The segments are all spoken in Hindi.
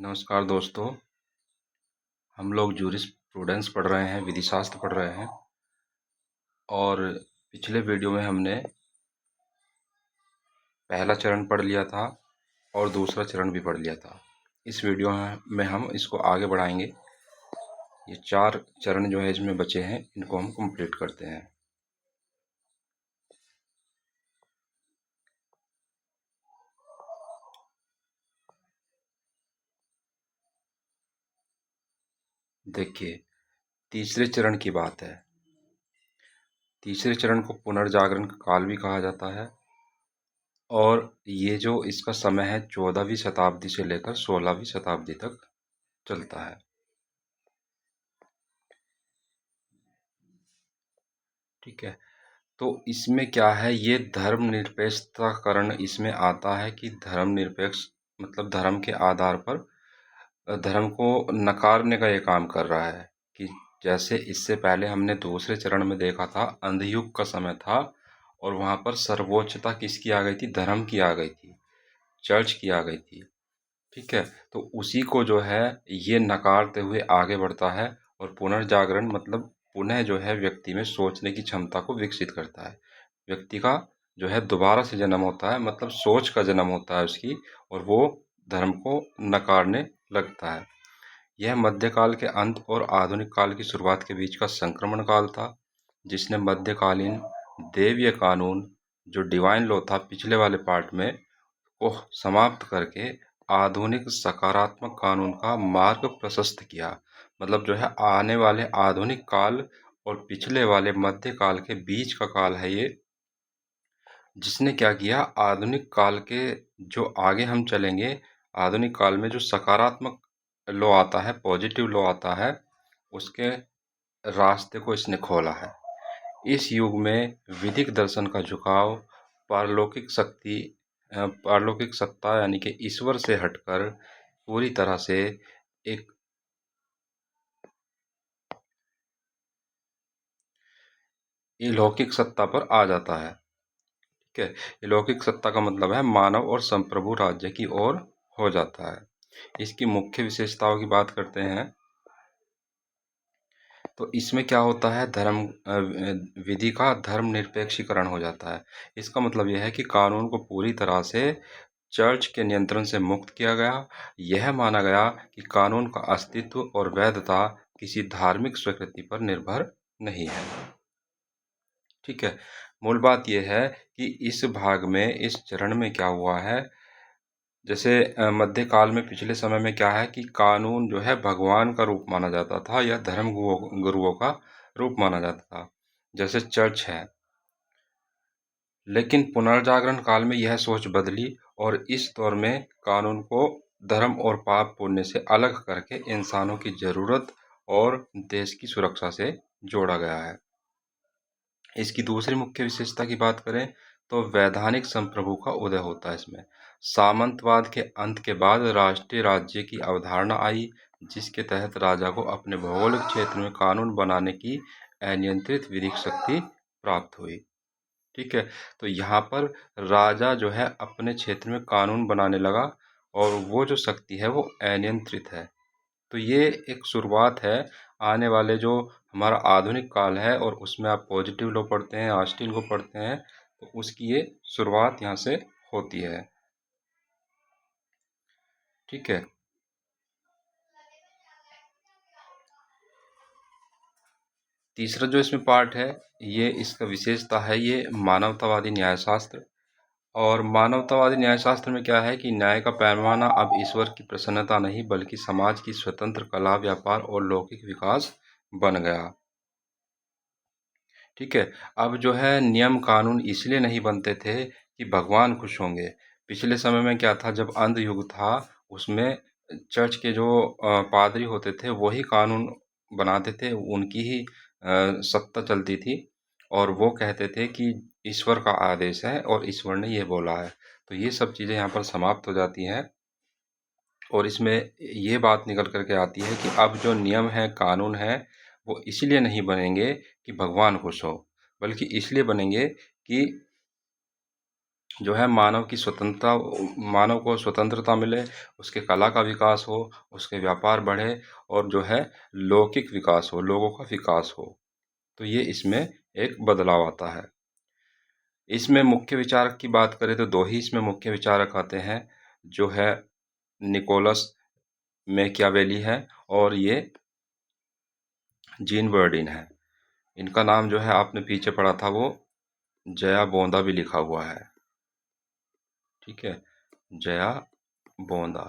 नमस्कार दोस्तों। हम लोग जूरिस्प्रूडेंस पढ़ रहे हैं, विधि शास्त्र पढ़ रहे हैं। और पिछले वीडियो में हमने पहला चरण पढ़ लिया था और दूसरा चरण भी पढ़ लिया था। इस वीडियो में हम इसको आगे बढ़ाएंगे। ये 4 चरण जो है इसमें बचे हैं, इनको हम कंप्लीट करते हैं। देखिए, तीसरे चरण की बात है। तीसरे चरण को पुनर्जागरण काल भी कहा जाता है और ये जो इसका समय है 14वीं शताब्दी से लेकर 16वीं शताब्दी तक चलता है। ठीक है, तो इसमें क्या है, ये धर्मनिरपेक्षताकरण इसमें आता है कि धर्मनिरपेक्ष मतलब धर्म के आधार पर धर्म को नकारने का ये काम कर रहा है। कि जैसे इससे पहले हमने दूसरे चरण में देखा था, अंधयुग का समय था और वहाँ पर सर्वोच्चता किसकी आ गई थी? धर्म की आ गई थी, चर्च की आ गई थी। ठीक है, तो उसी को जो है ये नकारते हुए आगे बढ़ता है और पुनर्जागरण मतलब पुनः जो है व्यक्ति में सोचने की क्षमता को विकसित करता है। व्यक्ति का जो है दोबारा से जन्म होता है, मतलब सोच का जन्म होता है उसकी, और वो धर्म को नकारने लगता है। यह मध्यकाल के अंत और आधुनिक काल की शुरुआत के बीच का संक्रमण काल था, जिसने मध्यकालीन देवीय कानून जो डिवाइन लॉ था पिछले वाले पार्ट में को समाप्त करके आधुनिक सकारात्मक कानून का मार्ग प्रशस्त किया। मतलब जो है आने वाले आधुनिक काल और पिछले वाले मध्यकाल के बीच का काल है ये, जिसने क्या किया, आधुनिक काल के जो आगे हम चलेंगे, आधुनिक काल में जो सकारात्मक लॉ आता है, पॉजिटिव लॉ आता है, उसके रास्ते को इसने खोला है। इस युग में वैदिक दर्शन का झुकाव पारलौकिक शक्ति पारलौकिक सत्ता यानी कि ईश्वर से हटकर पूरी तरह से एक अलौकिक सत्ता पर आ जाता है। ठीक है, अलौकिक सत्ता का मतलब है मानव और संप्रभु राज्य की ओर हो जाता है। इसकी मुख्य विशेषताओं की बात करते हैं तो इसमें क्या होता है, विधि का धर्मनिरपेक्षीकरण हो जाता है। इसका मतलब यह है कि कानून को पूरी तरह से चर्च के नियंत्रण से मुक्त किया गया। यह माना गया कि कानून का अस्तित्व और वैधता किसी धार्मिक स्वीकृति पर निर्भर नहीं है। ठीक है, मूल बात यह है कि इस भाग में, इस चरण में क्या हुआ है, जैसे मध्यकाल में पिछले समय में क्या है कि कानून जो है भगवान का रूप माना जाता था या धर्म गुरुओं का रूप माना जाता था, जैसे चर्च है। लेकिन पुनर्जागरण काल में यह सोच बदली और इस दौर में कानून को धर्म और पाप पुण्य से अलग करके इंसानों की जरूरत और देश की सुरक्षा से जोड़ा गया है। इसकी दूसरी मुख्य विशेषता की बात करें तो वैधानिक संप्रभु का उदय होता है इसमें। सामंतवाद के अंत के बाद राष्ट्रीय राज्य की अवधारणा आई, जिसके तहत राजा को अपने भौगोलिक क्षेत्र में कानून बनाने की अनियंत्रित विधिक शक्ति प्राप्त हुई। ठीक है, तो यहाँ पर राजा जो है अपने क्षेत्र में कानून बनाने लगा और वो जो शक्ति है वो अनियंत्रित है। तो ये एक शुरुआत है आने वाले जो हमारा आधुनिक काल है, और उसमें आप पॉजिटिव लॉ पढ़ते हैं, ऑस्टिन को पढ़ते हैं, तो उसकी ये शुरुआत यहाँ से होती है। ठीक है, तीसरा जो इसमें पार्ट है, ये इसका विशेषता है ये मानवतावादी न्यायशास्त्र। और मानवतावादी न्यायशास्त्र में क्या है कि न्याय का पैमाना अब ईश्वर की प्रसन्नता नहीं बल्कि समाज की स्वतंत्र कला, व्यापार और लौकिक विकास बन गया। ठीक है, अब जो है नियम कानून इसलिए नहीं बनते थे कि भगवान खुश होंगे। पिछले समय में क्या था, जब अंध युग था उसमें चर्च के जो पादरी होते थे वही कानून बनाते थे, उनकी ही सत्ता चलती थी और वो कहते थे कि ईश्वर का आदेश है और ईश्वर ने ये बोला है। तो ये सब चीज़ें यहाँ पर समाप्त हो जाती हैं और इसमें ये बात निकल कर के आती है कि अब जो नियम है, कानून है, वो इसलिए नहीं बनेंगे कि भगवान खुश हो, बल्कि इसलिए बनेंगे कि जो है मानव को स्वतंत्रता मिले, उसके कला का विकास हो, उसके व्यापार बढ़े और जो है लौकिक विकास हो, लोगों का विकास हो। तो ये इसमें एक बदलाव आता है। इसमें मुख्य विचारक की बात करें तो दो ही इसमें मुख्य विचारक आते हैं, जो है निकोलस मैकियावेली है और ये जीन बर्डिन है। इनका नाम जो है आपने पीछे पढ़ा था वो जया बोंदा भी लिखा हुआ है। ठीक है, जया बोंदा।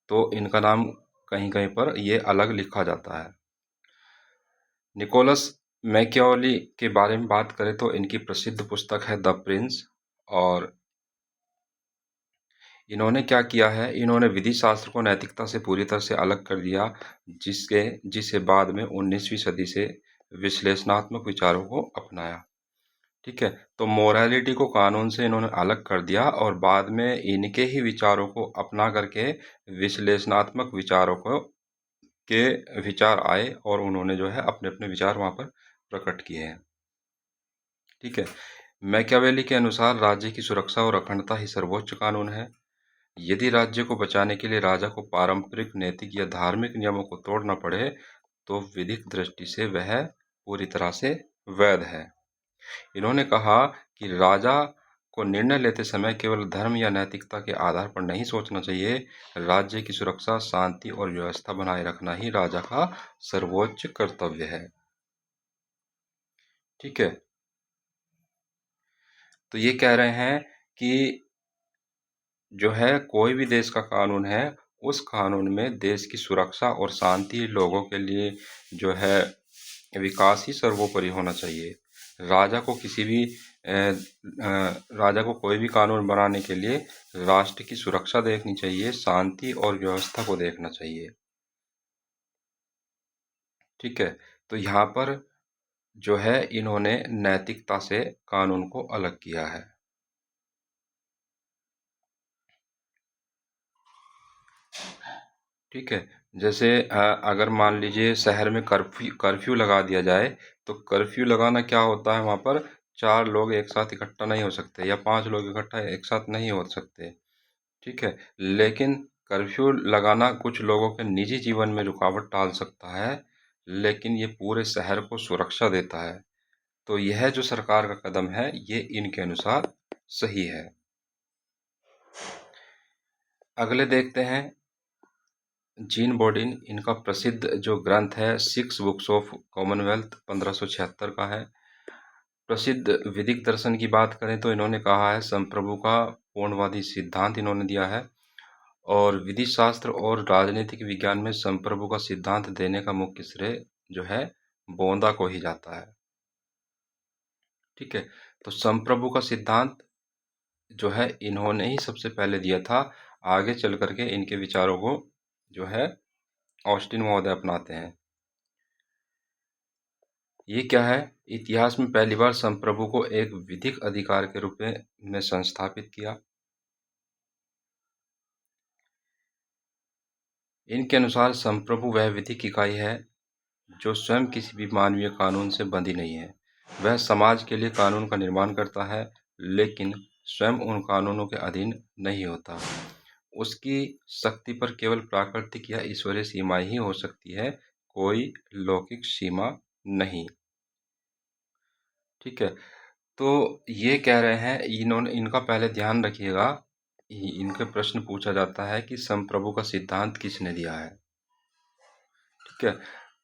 तो इनका नाम कहीं कहीं पर ये अलग लिखा जाता है। निकोलस मैकियावेली के बारे में बात करें तो इनकी प्रसिद्ध पुस्तक है द प्रिंस। और इन्होंने क्या किया है, इन्होंने विधि शास्त्र को नैतिकता से पूरी तरह से अलग कर दिया, जिसे बाद में 19वीं सदी से विश्लेषणात्मक विचारों को अपनाया। ठीक है, तो मोरालिटी को कानून से इन्होंने अलग कर दिया और बाद में इनके ही विचारों को अपना करके विश्लेषणात्मक विचारों को के विचार आए और उन्होंने जो है अपने अपने विचार वहाँ पर प्रकट किए हैं। ठीक है, मैकियावेली के अनुसार राज्य की सुरक्षा और अखंडता ही सर्वोच्च कानून है। यदि राज्य को बचाने के लिए राजा को पारंपरिक नैतिक या धार्मिक नियमों को तोड़ना पड़े, तो विधिक दृष्टि से वह पूरी तरह से वैध है। इन्होंने कहा कि राजा को निर्णय लेते समय केवल धर्म या नैतिकता के आधार पर नहीं सोचना चाहिए। राज्य की सुरक्षा, शांति और व्यवस्था बनाए रखना ही राजा का सर्वोच्च कर्तव्य है। ठीक है, तो ये कह रहे हैं कि जो है कोई भी देश का कानून है, उस कानून में देश की सुरक्षा और शांति, लोगों के लिए जो है विकास ही सर्वोपरि होना चाहिए। राजा को किसी भी राजा को कोई भी कानून बनाने के लिए राष्ट्र की सुरक्षा देखनी चाहिए, शांति और व्यवस्था को देखना चाहिए। ठीक है, तो यहाँ पर जो है इन्होंने नैतिकता से कानून को अलग किया है। ठीक है, जैसे अगर मान लीजिए शहर में कर्फ्यू कर्फ्यू लगा दिया जाए, तो कर्फ्यू लगाना क्या होता है, वहाँ पर 4 लोग एक साथ इकट्ठा नहीं हो सकते या 5 लोग इकट्ठा एक साथ नहीं हो सकते। ठीक है, लेकिन कर्फ्यू लगाना कुछ लोगों के निजी जीवन में रुकावट डाल सकता है, लेकिन ये पूरे शहर को सुरक्षा देता है। तो यह जो सरकार का कदम है, ये इनके अनुसार सही है। अगले देखते हैं जीन बॉडिन। इनका प्रसिद्ध जो ग्रंथ है सिक्स बुक्स ऑफ कॉमनवेल्थ 1576 का है। प्रसिद्ध विधिक दर्शन की बात करें तो इन्होंने कहा है संप्रभु का पूर्णवादी सिद्धांत इन्होंने दिया है। और विधि शास्त्र और राजनीतिक विज्ञान में संप्रभु का सिद्धांत देने का मुख्य श्रेय जो है बोंदा को ही जाता है। ठीक है, तो संप्रभु का सिद्धांत जो है इन्होंने ही सबसे पहले दिया था। आगे चल करके इनके विचारों को जो है ऑस्टिन महोदय अपनाते हैं। ये क्या है, इतिहास में पहली बार संप्रभु को एक विधिक अधिकार के रूप में संस्थापित किया। इनके अनुसार संप्रभु वह विधिक इकाई है जो स्वयं किसी भी मानवीय कानून से बंधी नहीं है। वह समाज के लिए कानून का निर्माण करता है, लेकिन स्वयं उन कानूनों के अधीन नहीं होता। उसकी शक्ति पर केवल प्राकृतिक या ईश्वरीय सीमाएं ही हो सकती है, कोई लौकिक सीमा नहीं। ठीक है, तो ये कह रहे हैं, इन्होंने इनका पहले ध्यान रखिएगा, इनके प्रश्न पूछा जाता है कि संप्रभु का सिद्धांत किसने दिया है। ठीक है,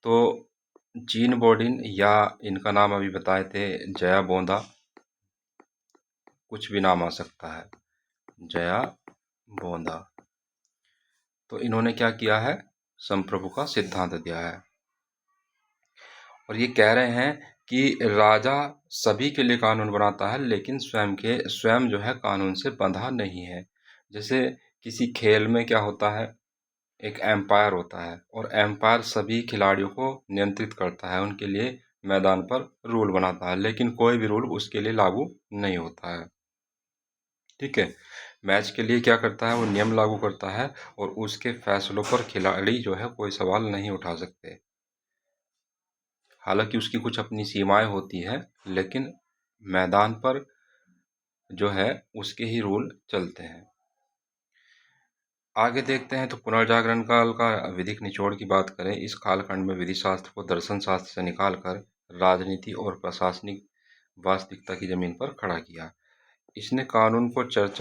तो जीन बॉडिन या इनका नाम अभी बताए थे जया बोंदा, कुछ भी नाम आ सकता है, जया बोंदा। तो इन्होंने क्या किया है, संप्रभु का सिद्धांत दिया है। और ये कह रहे हैं कि राजा सभी के लिए कानून बनाता है, लेकिन स्वयं जो है कानून से बंधा नहीं है। जैसे किसी खेल में क्या होता है, एक एम्पायर होता है और एम्पायर सभी खिलाड़ियों को नियंत्रित करता है, उनके लिए मैदान पर रूल बनाता है, लेकिन कोई भी रूल उसके लिए लागू नहीं होता है। ठीक है, मैच के लिए क्या करता है, वो नियम लागू करता है और उसके फैसलों पर खिलाड़ी जो है कोई सवाल नहीं उठा सकते। हालांकि उसकी कुछ अपनी सीमाएं होती हैं, लेकिन मैदान पर जो है उसके ही रूल चलते हैं। आगे देखते हैं तो पुनर्जागरण काल का विधिक निचोड़ की बात करें, इस कालखंड में विधि शास्त्र को दर्शन शास्त्र से निकालकर राजनीति और प्रशासनिक वास्तविकता की जमीन पर खड़ा किया। इसने कानून को चर्च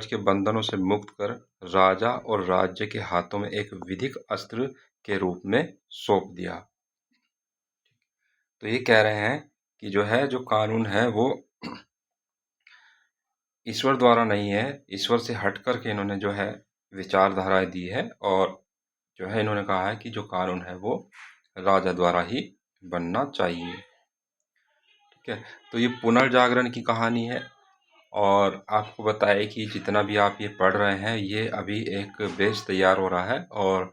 के बंधनों से मुक्त कर राजा और राज्य के हाथों में एक विधिक अस्त्र के रूप में सौंप दिया। तो ये कह रहे हैं कि जो कानून है वो ईश्वर द्वारा नहीं है, ईश्वर से हट कर के इन्होंने जो है विचारधाराएं दी है, और जो है इन्होंने कहा है कि जो कानून है वो राजा द्वारा ही बनना चाहिए। ठीक है, तो ये पुनर्जागरण की कहानी है, और आपको बताए कि जितना भी आप ये पढ़ रहे हैं ये अभी एक बेस तैयार हो रहा है, और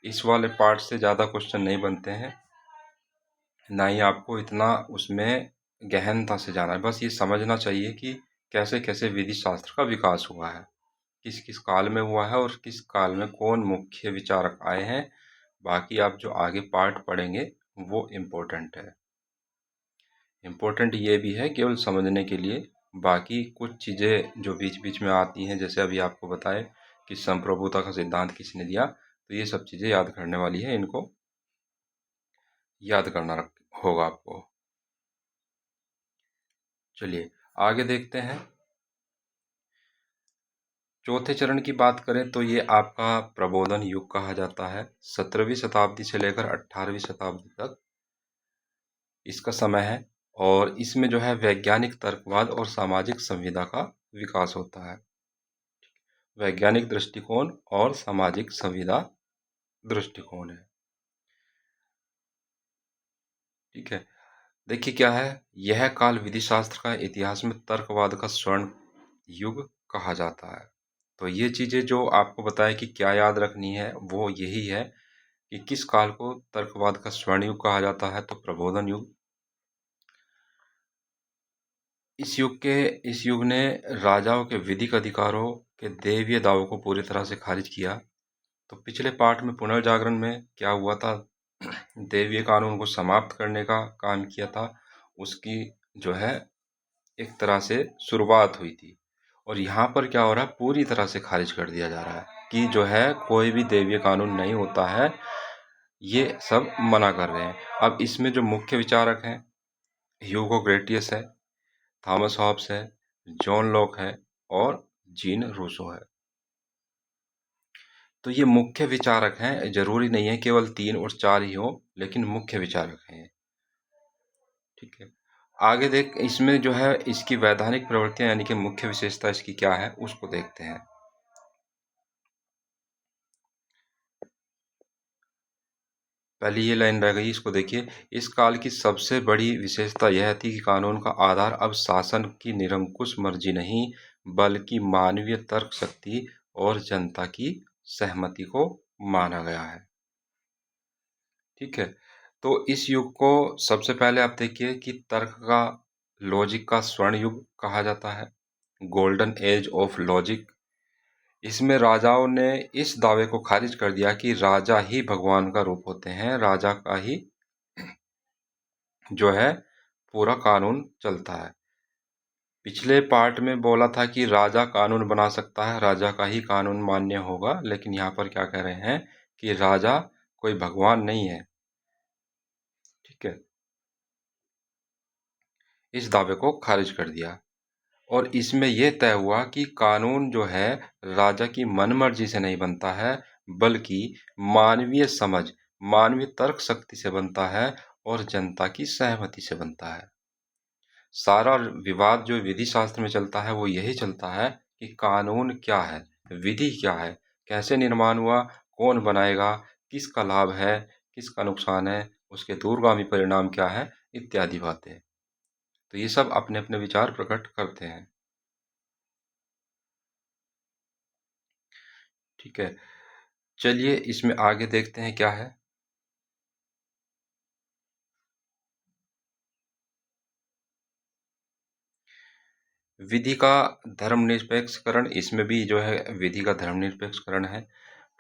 इस वाले पार्ट से ज़्यादा क्वेश्चन नहीं बनते हैं, ना ही आपको इतना उसमें गहनता से जाना है। बस ये समझना चाहिए कि कैसे कैसे विधि शास्त्र का विकास हुआ है, किस किस काल में हुआ है और किस काल में कौन मुख्य विचारक आए हैं। बाकी आप जो आगे पार्ट पढ़ेंगे वो इम्पोर्टेंट है। इम्पोर्टेंट ये भी है केवल समझने के लिए, बाकी कुछ चीज़ें जो बीच बीच में आती हैं, जैसे अभी आपको बताए कि संप्रभुता का सिद्धांत किसने दिया, तो ये सब चीज़ें याद करने वाली है, इनको याद करना होगा आपको। चलिए आगे देखते हैं। चौथे चरण की बात करें तो ये आपका प्रबोधन युग कहा जाता है। 17वीं शताब्दी से लेकर 18वीं शताब्दी तक इसका समय है, और इसमें जो है वैज्ञानिक तर्कवाद और सामाजिक संविदा का विकास होता है। वैज्ञानिक दृष्टिकोण और सामाजिक संविदा दृष्टिकोण है। ठीक है, देखिए क्या है, यह काल विधि शास्त्र का इतिहास में तर्कवाद का स्वर्ण युग कहा जाता है। तो ये चीज़ें जो आपको बताया कि क्या याद रखनी है वो यही है कि किस काल को तर्कवाद का स्वर्ण युग कहा जाता है, तो प्रबोधन युग। इस युग ने राजाओं के विधिक अधिकारों के दैवीय दावों को पूरी तरह से खारिज किया। तो पिछले पार्ट में पुनर्जागरण में क्या हुआ था, दैवीय कानून को समाप्त करने का काम किया था, उसकी जो है एक तरह से शुरुआत हुई थी, और यहाँ पर क्या हो रहा है, पूरी तरह से खारिज कर दिया जा रहा है कि जो है कोई भी दैवीय कानून नहीं होता है, ये सब मना कर रहे हैं। अब इसमें जो मुख्य विचारक हैं, ह्यूगो ग्रेटियस है, थॉमस हॉब्स है, जॉन लॉक है, और जीन रूसो है। तो ये मुख्य विचारक हैं, जरूरी नहीं है केवल 3 और 4 ही हो, लेकिन मुख्य विचारक हैं। ठीक है, आगे देख, इसमें जो है इसकी वैधानिक प्रवृत्तियां यानी कि मुख्य विशेषता इसकी क्या है उसको देखते हैं। पहली ये लाइन रह गई, इसको देखिए। इस काल की सबसे बड़ी विशेषता यह थी कि कानून का आधार अब शासन की निरंकुश मर्जी नहीं, बल्कि मानवीय तर्क शक्ति और जनता की सहमति को माना गया है। ठीक है, तो इस युग को सबसे पहले आप देखिए कि तर्क का, लॉजिक का स्वर्ण युग कहा जाता है, गोल्डन एज ऑफ लॉजिक। इसमें राजाओं ने इस दावे को खारिज कर दिया कि राजा ही भगवान का रूप होते हैं, राजा का ही जो है पूरा कानून चलता है। पिछले पार्ट में बोला था कि राजा कानून बना सकता है, राजा का ही कानून मान्य होगा, लेकिन यहाँ पर क्या कह रहे हैं कि राजा कोई भगवान नहीं है। ठीक है, इस दावे को खारिज कर दिया, और इसमें यह तय हुआ कि कानून जो है राजा की मनमर्जी से नहीं बनता है, बल्कि मानवीय समझ, मानवीय तर्क शक्ति से बनता है, और जनता की सहमति से बनता है। सारा विवाद जो विधि शास्त्र में चलता है वो यही चलता है कि कानून क्या है, विधि क्या है, कैसे निर्माण हुआ, कौन बनाएगा, किसका लाभ है, किसका नुकसान है, उसके दूरगामी परिणाम क्या है, इत्यादि बातें। तो ये सब अपने अपने विचार प्रकट करते हैं। ठीक है, चलिए इसमें आगे देखते हैं क्या है। विधि का धर्मनिरपेक्षकरण, इसमें भी जो है विधि का धर्मनिरपेक्षकरण है।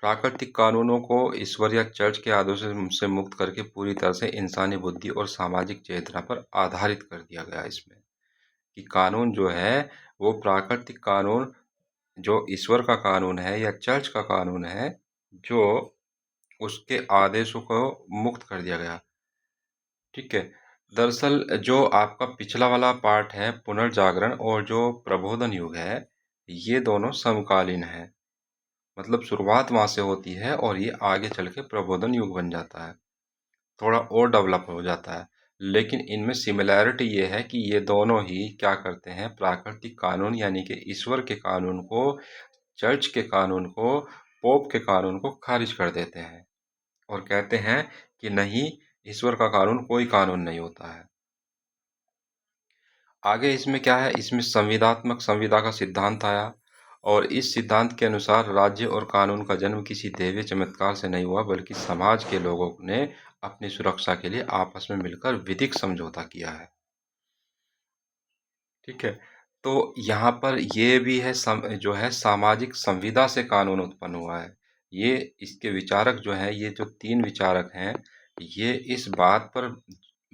प्राकृतिक कानूनों को ईश्वर या चर्च के आदेशों से मुक्त करके पूरी तरह से इंसानी बुद्धि और सामाजिक चेतना पर आधारित कर दिया गया इसमें, कि कानून जो है वो प्राकृतिक कानून जो ईश्वर का कानून है या चर्च का कानून है, जो उसके आदेशों को मुक्त कर दिया गया। ठीक है। दरअसल जो आपका पिछला वाला पार्ट है पुनर्जागरण और जो प्रबोधन युग है, ये दोनों समकालीन हैं। मतलब शुरुआत वहाँ से होती है और ये आगे चल के प्रबोधन युग बन जाता है। थोड़ा और डेवलप हो जाता है। लेकिन इनमें सिमिलैरिटी ये है कि ये दोनों ही क्या करते हैं, प्राकृतिक कानून यानी कि ईश्वर के कानून को, चर्च के कानून को, पोप के कानून को खारिज कर देते हैं और कहते हैं कि नहीं, ईश्वर का कानून कोई कानून नहीं होता है। आगे इसमें क्या है, इसमें संविदात्मक संविदा का सिद्धांत आया और इस सिद्धांत के अनुसार राज्य और कानून का जन्म किसी दैवीय चमत्कार से नहीं हुआ, बल्कि समाज के लोगों ने अपनी सुरक्षा के लिए आपस में मिलकर विधिक समझौता किया है। ठीक है। तो यहाँ पर ये भी है जो है सामाजिक संविदा से कानून उत्पन्न हुआ है। ये इसके विचारक जो हैं, ये जो 3 विचारक हैं, ये इस बात पर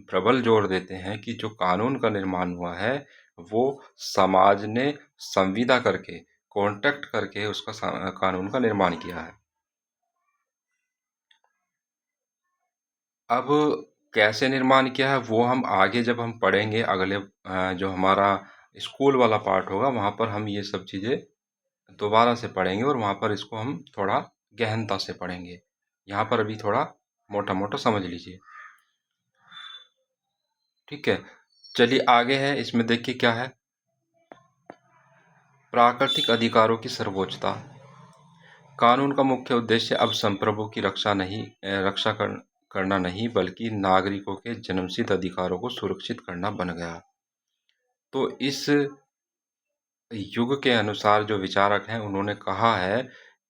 प्रबल जोर देते हैं कि जो कानून का निर्माण हुआ है, वो समाज ने संविदा करके, कॉन्ट्रैक्ट करके उसका कानून का निर्माण किया है। अब कैसे निर्माण किया है वो हम आगे जब हम पढ़ेंगे, अगले जो हमारा स्कूल वाला पार्ट होगा, वहाँ पर हम ये सब चीज़ें दोबारा से पढ़ेंगे और वहाँ पर इसको हम थोड़ा गहनता से पढ़ेंगे। यहाँ पर अभी थोड़ा मोटा-मोटा समझ लीजिए। ठीक है। चलिए आगे है, इसमें देखिए क्या है। प्राकृतिक अधिकारों की सर्वोच्चता। कानून का मुख्य उद्देश्य अब संप्रभु की करना नहीं, बल्कि नागरिकों के जन्मसिद्ध अधिकारों को सुरक्षित करना बन गया। तो इस युग के अनुसार जो विचारक हैं, उन्होंने कहा है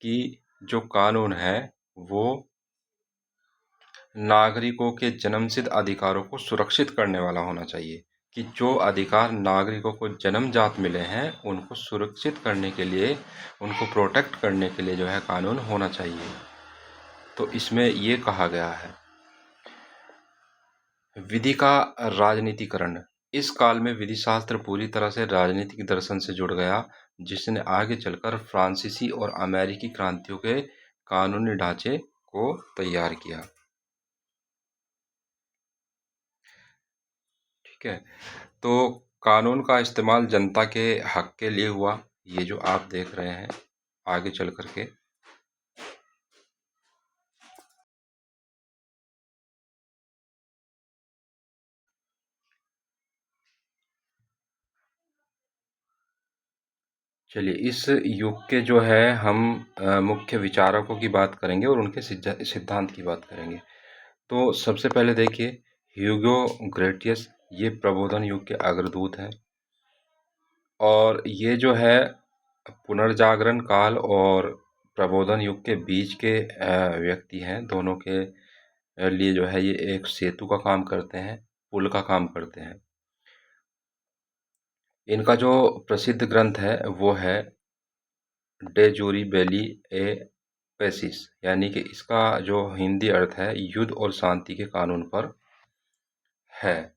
कि जो कानून है वो नागरिकों के जन्मसिद्ध अधिकारों को सुरक्षित करने वाला होना चाहिए, कि जो अधिकार नागरिकों को जन्मजात मिले हैं, उनको सुरक्षित करने के लिए, उनको प्रोटेक्ट करने के लिए जो है कानून होना चाहिए। तो इसमें ये कहा गया है। विधि का राजनीतिकरण। इस काल में विधि शास्त्र पूरी तरह से राजनीतिक दर्शन से जुड़ गया, जिसने आगे चलकर फ्रांसीसी और अमेरिकी क्रांतियों के कानूनी ढांचे को तैयार किया। ठीक है। तो कानून का इस्तेमाल जनता के हक के लिए हुआ, ये जो आप देख रहे हैं आगे चल करके। चलिए इस युग के जो है हम मुख्य विचारकों की बात करेंगे और उनके सिद्धांत की बात करेंगे। तो सबसे पहले देखिए, ह्यूगो ग्रेटियस, ये प्रबोधन युग के अग्रदूत हैं और ये जो है पुनर्जागरण काल और प्रबोधन युग के बीच के व्यक्ति हैं। दोनों के लिए जो है ये एक सेतु का काम करते हैं, पुल का काम करते हैं। इनका जो प्रसिद्ध ग्रंथ है वो है डे जूरी बेली ए पेसिस, यानी कि इसका जो हिंदी अर्थ है युद्ध और शांति के कानून पर है।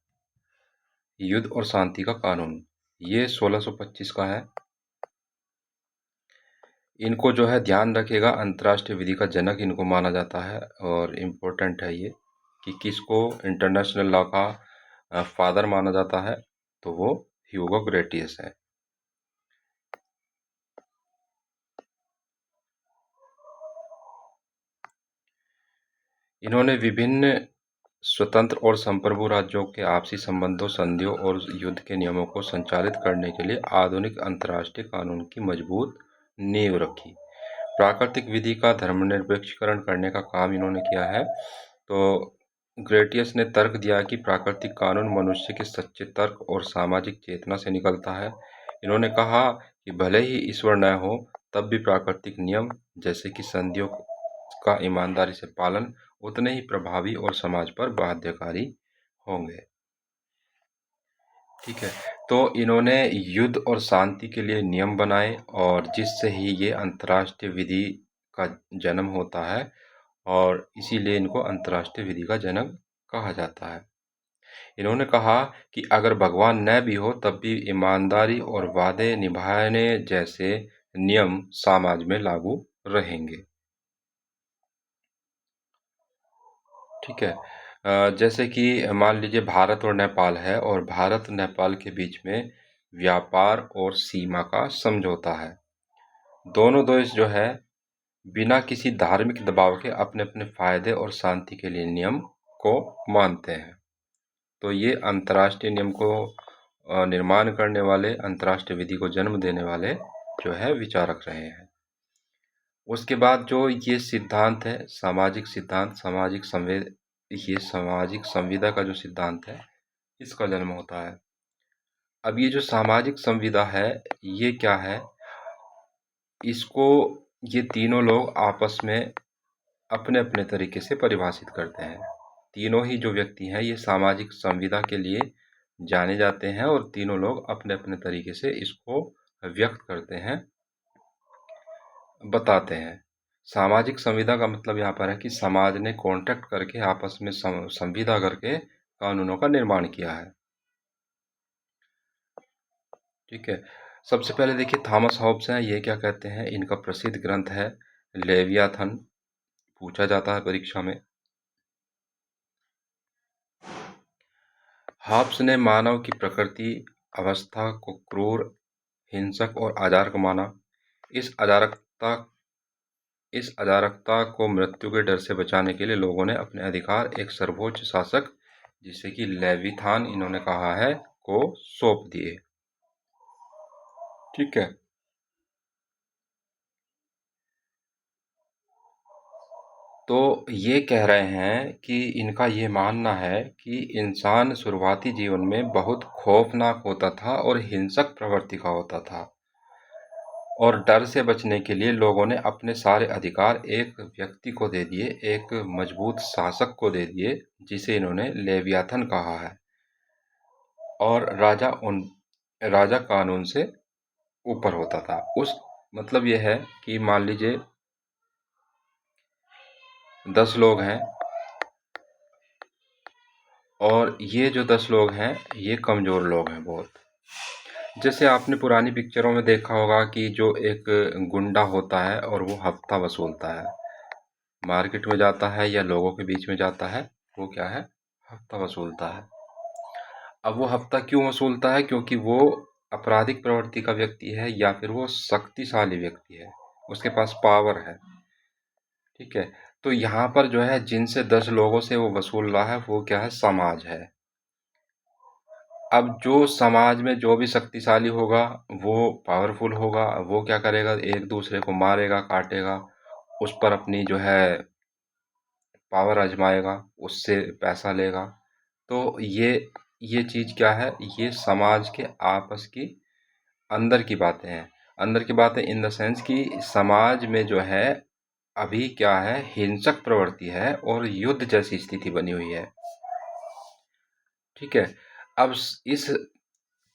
युद्ध और शांति का कानून, ये 1625 का है। इनको जो है ध्यान रखिएगा, अंतर्राष्ट्रीय विधि का जनक इनको माना जाता है और इम्पोर्टेंट है ये कि किसको इंटरनेशनल लॉ का फादर माना जाता है, तो वो ह्यूगो ग्रेटियस है। इन्होंने विभिन्न स्वतंत्र और संप्रभु राज्यों के आपसी संबंधों, संधियों और युद्ध के नियमों को संचालित करने के लिए आधुनिक अंतर्राष्ट्रीय कानून की मजबूत नींव रखी। प्राकृतिक विधि का धर्मनिरपेक्षीकरण करने का काम इन्होंने किया है। तो ग्रेटियस ने तर्क दिया कि प्राकृतिक कानून मनुष्य के सच्चे तर्क और सामाजिक चेतना से निकलता है। इन्होंने कहा कि भले ही ईश्वर न हो, तब भी प्राकृतिक नियम जैसे कि संधियों का ईमानदारी से पालन उतने ही प्रभावी और समाज पर बाध्यकारी होंगे। ठीक है। तो इन्होंने युद्ध और शांति के लिए नियम बनाए और जिससे ही ये अंतर्राष्ट्रीय विधि का जन्म होता है और इसीलिए इनको अंतर्राष्ट्रीय विधि का जनक कहा जाता है। इन्होंने कहा कि अगर भगवान न भी हो तब भी ईमानदारी और वादे निभाने जैसे नियम समाज में लागू रहेंगे। ठीक है। जैसे कि मान लीजिए भारत और नेपाल है और भारत नेपाल के बीच में व्यापार और सीमा का समझौता है। दोनों देश जो है बिना किसी धार्मिक दबाव के अपने अपने फायदे और शांति के लिए नियम को मानते हैं। तो ये अंतर्राष्ट्रीय नियम को निर्माण करने वाले, अंतर्राष्ट्रीय विधि को जन्म देने वाले जो है विचारक रहे हैं। उसके बाद जो ये सिद्धांत है सामाजिक सिद्धांत, ये सामाजिक संविदा का जो सिद्धांत है इसका जन्म होता है। अब ये जो सामाजिक संविदा है ये क्या है, इसको ये तीनों लोग आपस में अपने अपने तरीके से परिभाषित करते हैं। तीनों ही जो व्यक्ति हैं ये सामाजिक संविदा के लिए जाने जाते हैं और तीनों लोग अपने अपने तरीके से इसको व्यक्त करते हैं, बताते हैं। सामाजिक संविदा का मतलब यहाँ पर है कि समाज ने कॉन्ट्रैक्ट करके आपस में संविदा करके कानूनों का निर्माण किया है। ठीक है। सबसे पहले देखिए थॉमस हॉब्स हैं, ये क्या कहते हैं, इनका प्रसिद्ध ग्रंथ है लेवियाथन, पूछा जाता है परीक्षा में। हॉब्स ने मानव की प्रकृति अवस्था को क्रूर, हिंसक और अजारक माना। इस अजारकता को मृत्यु के डर से बचाने के लिए लोगों ने अपने अधिकार एक सर्वोच्च शासक, जिसे कि लेविथान इन्होंने कहा है, को सौंप दिए। ठीक है। तो ये कह रहे हैं कि इनका ये मानना है कि इंसान शुरुआती जीवन में बहुत खौफनाक होता था और हिंसक प्रवृत्ति का होता था और डर से बचने के लिए लोगों ने अपने सारे अधिकार एक व्यक्ति को दे दिए, एक मजबूत शासक को दे दिए, जिसे इन्होंने लेवियाथन कहा है। और राजा कानून से ऊपर होता था। उस मतलब यह है कि मान लीजिए 10 लोग हैं और ये जो 10 लोग हैं ये कमज़ोर लोग हैं बहुत। जैसे आपने पुरानी पिक्चरों में देखा होगा कि जो एक गुंडा होता है और वो हफ्ता वसूलता है, मार्केट में जाता है या लोगों के बीच में जाता है, वो क्या है, हफ्ता वसूलता है। अब वो हफ्ता क्यों वसूलता है, क्योंकि वो आपराधिक प्रवृत्ति का व्यक्ति है या फिर वो शक्तिशाली व्यक्ति है, उसके पास पावर है। ठीक है। तो यहाँ पर जो है जिनसे 10 लोगों से वो वसूल रहा है वो क्या है, समाज है। अब जो समाज में जो भी शक्तिशाली होगा वो पावरफुल होगा, वो क्या करेगा, एक दूसरे को मारेगा, काटेगा, उस पर अपनी जो है पावर आजमाएगा, उससे पैसा लेगा। तो ये चीज़ क्या है, ये समाज के आपस की अंदर की बातें हैं। अंदर की बातें इन द सेंस कि समाज में जो है अभी क्या है, हिंसक प्रवृत्ति है और युद्ध जैसी स्थिति बनी हुई है। ठीक है। अब इस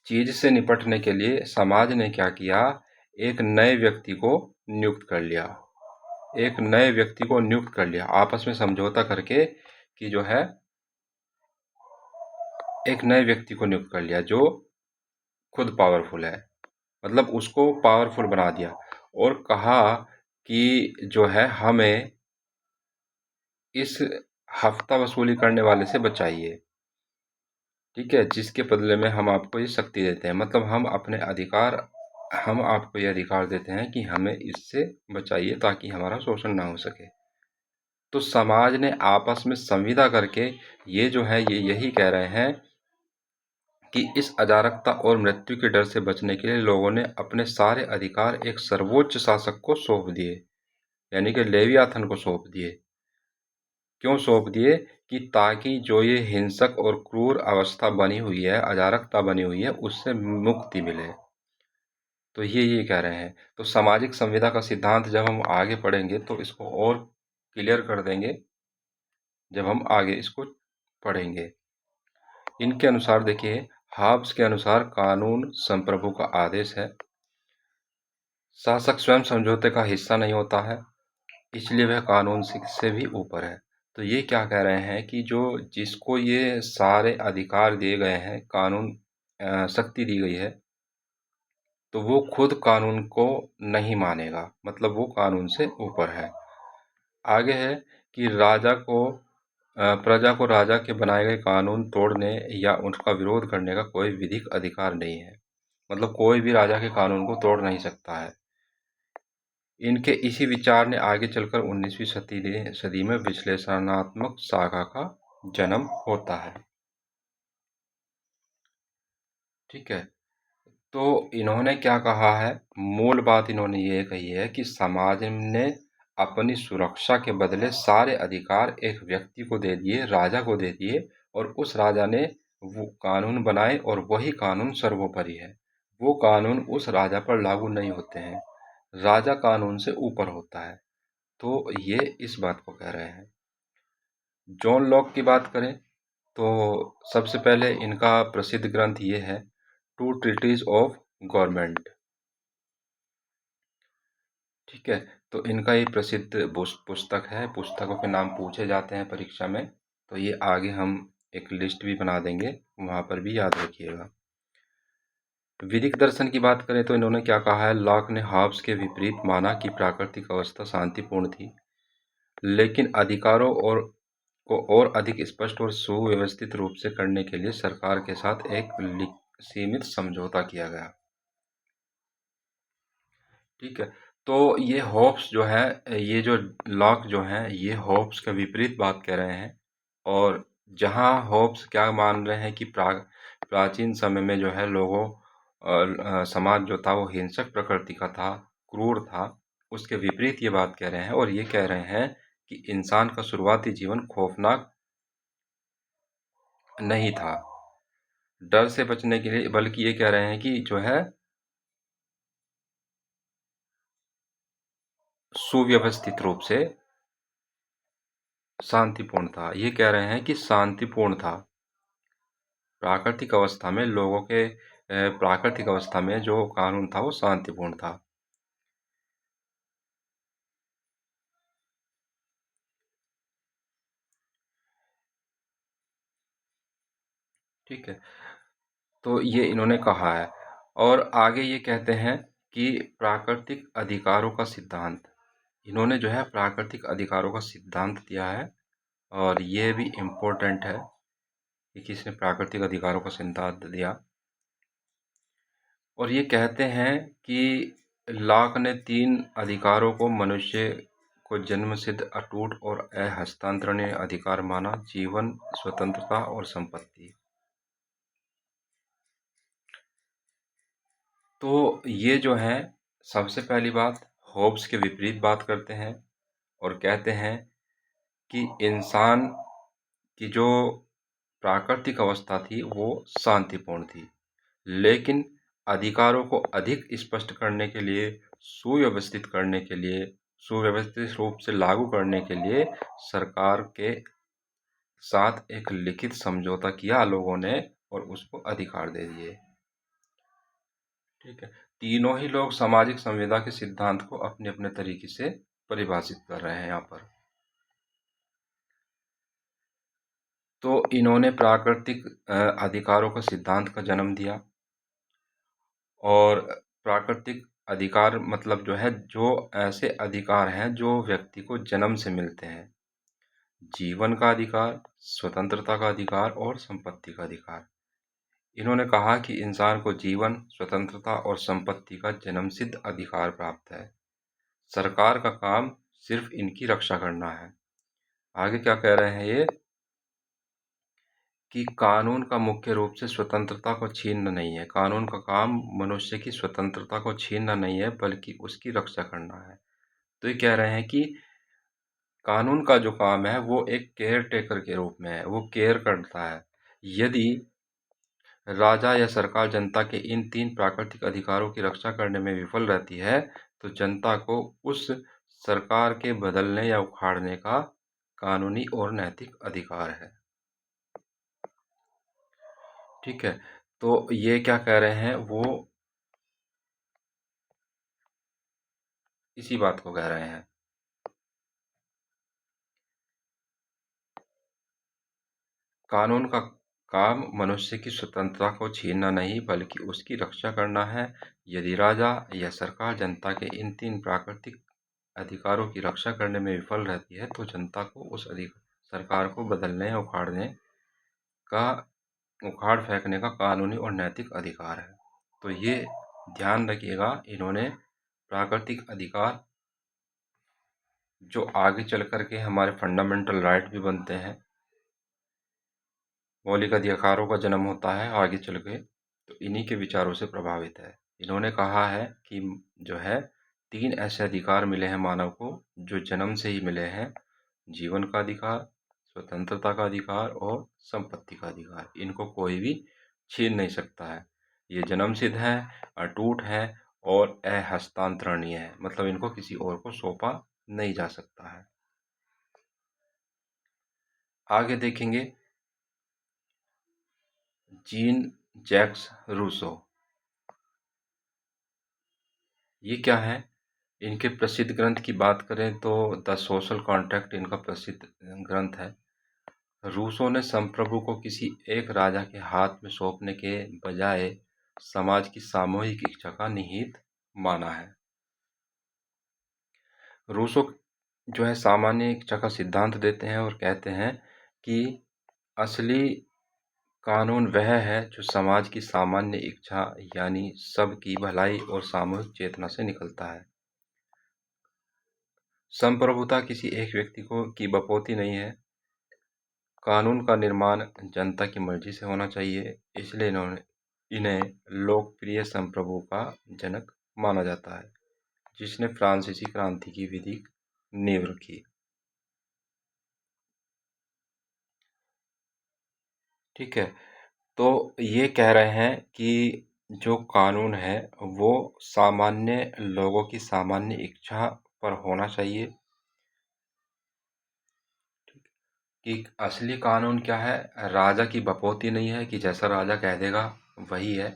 चीज से निपटने के लिए समाज ने क्या किया, एक नए व्यक्ति को नियुक्त कर लिया। एक नए व्यक्ति को नियुक्त कर लिया आपस में समझौता करके कि जो है एक नए व्यक्ति को नियुक्त कर लिया जो खुद पावरफुल है, मतलब उसको पावरफुल बना दिया और कहा कि जो है हमें इस हफ्ता वसूली करने वाले से बचाइए। ठीक है, जिसके बदले में हम आपको ये शक्ति देते हैं, मतलब हम आपको ये अधिकार देते हैं कि हमें इससे बचाइए ताकि हमारा शोषण ना हो सके। तो समाज ने आपस में संविदा करके ये जो है ये यही कह रहे हैं कि इस अराजकता और मृत्यु के डर से बचने के लिए लोगों ने अपने सारे अधिकार एक सर्वोच्च शासक को सौंप दिए, यानी कि लेवियाथन को सौंप दिए। क्यों सौंप दिए, कि ताकि जो ये हिंसक और क्रूर अवस्था बनी हुई है, अराजकता बनी हुई है, उससे मुक्ति मिले। तो ये कह रहे हैं। तो सामाजिक संविदा का सिद्धांत जब हम आगे पढ़ेंगे तो इसको और क्लियर कर देंगे, जब हम आगे इसको पढ़ेंगे। इनके अनुसार देखिए, हॉब्स के अनुसार कानून संप्रभु का आदेश है। शासक स्वयं समझौते का हिस्सा नहीं होता है, इसलिए वह कानून से भी ऊपर है। तो ये क्या कह रहे हैं कि जो जिसको ये सारे अधिकार दिए गए हैं, कानून शक्ति दी गई है, तो वो खुद कानून को नहीं मानेगा, मतलब वो कानून से ऊपर है। आगे है कि प्रजा को राजा के बनाए गए कानून तोड़ने या उनका विरोध करने का कोई विधिक अधिकार नहीं है। मतलब कोई भी राजा के कानून को तोड़ नहीं सकता है। इनके इसी विचार ने आगे चलकर 19वीं सदी में विश्लेषणात्मक शाखा का जन्म होता है। ठीक है। तो इन्होंने क्या कहा है, मूल बात इन्होंने ये कही है कि समाज ने अपनी सुरक्षा के बदले सारे अधिकार एक व्यक्ति को दे दिए, राजा को दे दिए, और उस राजा ने वो कानून बनाए और वही कानून सर्वोपरि है। वो कानून उस राजा पर लागू नहीं होते हैं, राजा कानून से ऊपर होता है। तो ये इस बात को कह रहे हैं। जॉन लॉक की बात करें तो सबसे पहले इनका प्रसिद्ध ग्रंथ ये है, टू ट्रीटीज ऑफ गवर्नमेंट। ठीक है। तो इनका ये प्रसिद्ध पुस्तक है, पुस्तकों के नाम पूछे जाते हैं परीक्षा में, तो ये आगे हम एक लिस्ट भी बना देंगे, वहाँ पर भी याद रखिएगा। विधिक दर्शन की बात करें तो इन्होंने क्या कहा है, लॉक ने हॉब्स के विपरीत माना कि प्राकृतिक अवस्था शांतिपूर्ण थी, लेकिन अधिकारों और अधिक स्पष्ट और सुव्यवस्थित रूप से करने के लिए सरकार के साथ एक सीमित समझौता किया गया। ठीक है। तो ये होप्स जो है, ये जो लॉक जो हैं, ये होप्स के विपरीत बात कह रहे हैं। और जहाँ होप्स क्या मान रहे हैं कि प्राचीन समय में जो है समाज जो था वो हिंसक प्रकृति का था, क्रूर था, उसके विपरीत ये बात कह रहे हैं। और ये कह रहे हैं कि इंसान का शुरुआती जीवन खौफनाक नहीं था, डर से बचने के लिए, बल्कि ये कह रहे हैं कि जो है सुव्यवस्थित रूप से शांतिपूर्ण था। ये कह रहे हैं कि शांतिपूर्ण था। प्राकृतिक अवस्था में जो कानून था वो शांतिपूर्ण था। ठीक है। तो ये इन्होंने कहा है। और आगे ये कहते हैं कि प्राकृतिक अधिकारों का सिद्धांत, इन्होंने जो है प्राकृतिक अधिकारों का सिद्धांत दिया है। और ये भी इम्पोर्टेंट है कि किसने प्राकृतिक अधिकारों का सिद्धांत दिया। और ये कहते हैं कि लॉक ने 3 अधिकारों को मनुष्य को जन्मसिद्ध, अटूट और अहस्तांतरणीय अधिकार माना: जीवन, स्वतंत्रता और संपत्ति। तो ये जो है, सबसे पहली बात, होब्स के विपरीत बात करते हैं और कहते हैं कि इंसान की जो प्राकृतिक अवस्था थी वो शांतिपूर्ण थी, लेकिन अधिकारों को अधिक स्पष्ट करने के लिए, सुव्यवस्थित करने के लिए, सुव्यवस्थित रूप से लागू करने के लिए सरकार के साथ एक लिखित समझौता किया लोगों ने और उसको अधिकार दे दिए। ठीक है। तीनों ही लोग सामाजिक संविदा के सिद्धांत को अपने अपने तरीके से परिभाषित कर रहे हैं यहाँ पर। तो इन्होंने प्राकृतिक अधिकारों का सिद्धांत का जन्म दिया। और प्राकृतिक अधिकार मतलब जो है, जो ऐसे अधिकार हैं जो व्यक्ति को जन्म से मिलते हैं: जीवन का अधिकार, स्वतंत्रता का अधिकार और संपत्ति का अधिकार। इन्होंने कहा कि इंसान को जीवन, स्वतंत्रता और संपत्ति का जन्मसिद्ध अधिकार प्राप्त है। सरकार का काम सिर्फ इनकी रक्षा करना है। आगे क्या कह रहे हैं ये, कि कानून का मुख्य रूप से स्वतंत्रता को छीनना नहीं है। कानून का काम मनुष्य की स्वतंत्रता को छीनना नहीं है, बल्कि उसकी रक्षा करना है। तो ये कह रहे हैं कि कानून का जो काम है वो एक केयर टेकर के रूप में है, वो केयर करता है। यदि राजा या सरकार जनता के इन 3 प्राकृतिक अधिकारों की रक्षा करने में विफल रहती है, तो जनता को उस सरकार के बदलने या उखाड़ने का कानूनी और नैतिक अधिकार है। ठीक है। तो ये क्या कह रहे हैं, वो इसी बात को कह रहे हैं। कानून का काम मनुष्य की स्वतंत्रता को छीनना नहीं बल्कि उसकी रक्षा करना है। यदि राजा या सरकार जनता के इन 3 प्राकृतिक अधिकारों की रक्षा करने में विफल रहती है तो जनता को उस सरकार को बदलने या का उखाड़ फेंकने का कानूनी और नैतिक अधिकार है। तो ये ध्यान रखिएगा, इन्होंने प्राकृतिक अधिकार जो आगे चल कर के हमारे फंडामेंटल राइट भी बनते हैं, मौलिक अधिकारों का जन्म होता है आगे चल के, तो इन्हीं के विचारों से प्रभावित है। इन्होंने कहा है कि जो है 3 ऐसे अधिकार मिले हैं मानव को जो जन्म से ही मिले हैं। जीवन का अधिकार, स्वतंत्रता का अधिकार और संपत्ति का अधिकार। इनको कोई भी छीन नहीं सकता है। ये जन्म सिद्ध है, अटूट है और अहस्तांतरणीय है, मतलब इनको किसी और को सौंपा नहीं जा सकता है। आगे देखेंगे जीन जैक्स रूसो। ये क्या है? इनके प्रसिद्ध ग्रंथ की बात करें तो द सोशल कॉन्ट्रैक्ट इनका प्रसिद्ध ग्रंथ है। रूसो ने संप्रभु को किसी एक राजा के हाथ में सौंपने के बजाय समाज की सामूहिक इच्छा का निहित माना है। रूसो जो है सामान्य इच्छा का सिद्धांत देते हैं और कहते हैं कि असली कानून वह है जो समाज की सामान्य इच्छा यानी सबकी भलाई और सामूहिक चेतना से निकलता है। संप्रभुता किसी एक व्यक्ति को की बपौती नहीं है। कानून का निर्माण जनता की मर्जी से होना चाहिए, इसलिए इन्हें लोकप्रिय संप्रभु का जनक माना जाता है, जिसने फ्रांसीसी क्रांति की विधिक नींव रखी। ठीक है, तो ये कह रहे हैं कि जो कानून है वो सामान्य लोगों की सामान्य इच्छा पर होना चाहिए। कि असली कानून क्या है? राजा की बपौती नहीं है कि जैसा राजा कह देगा वही है,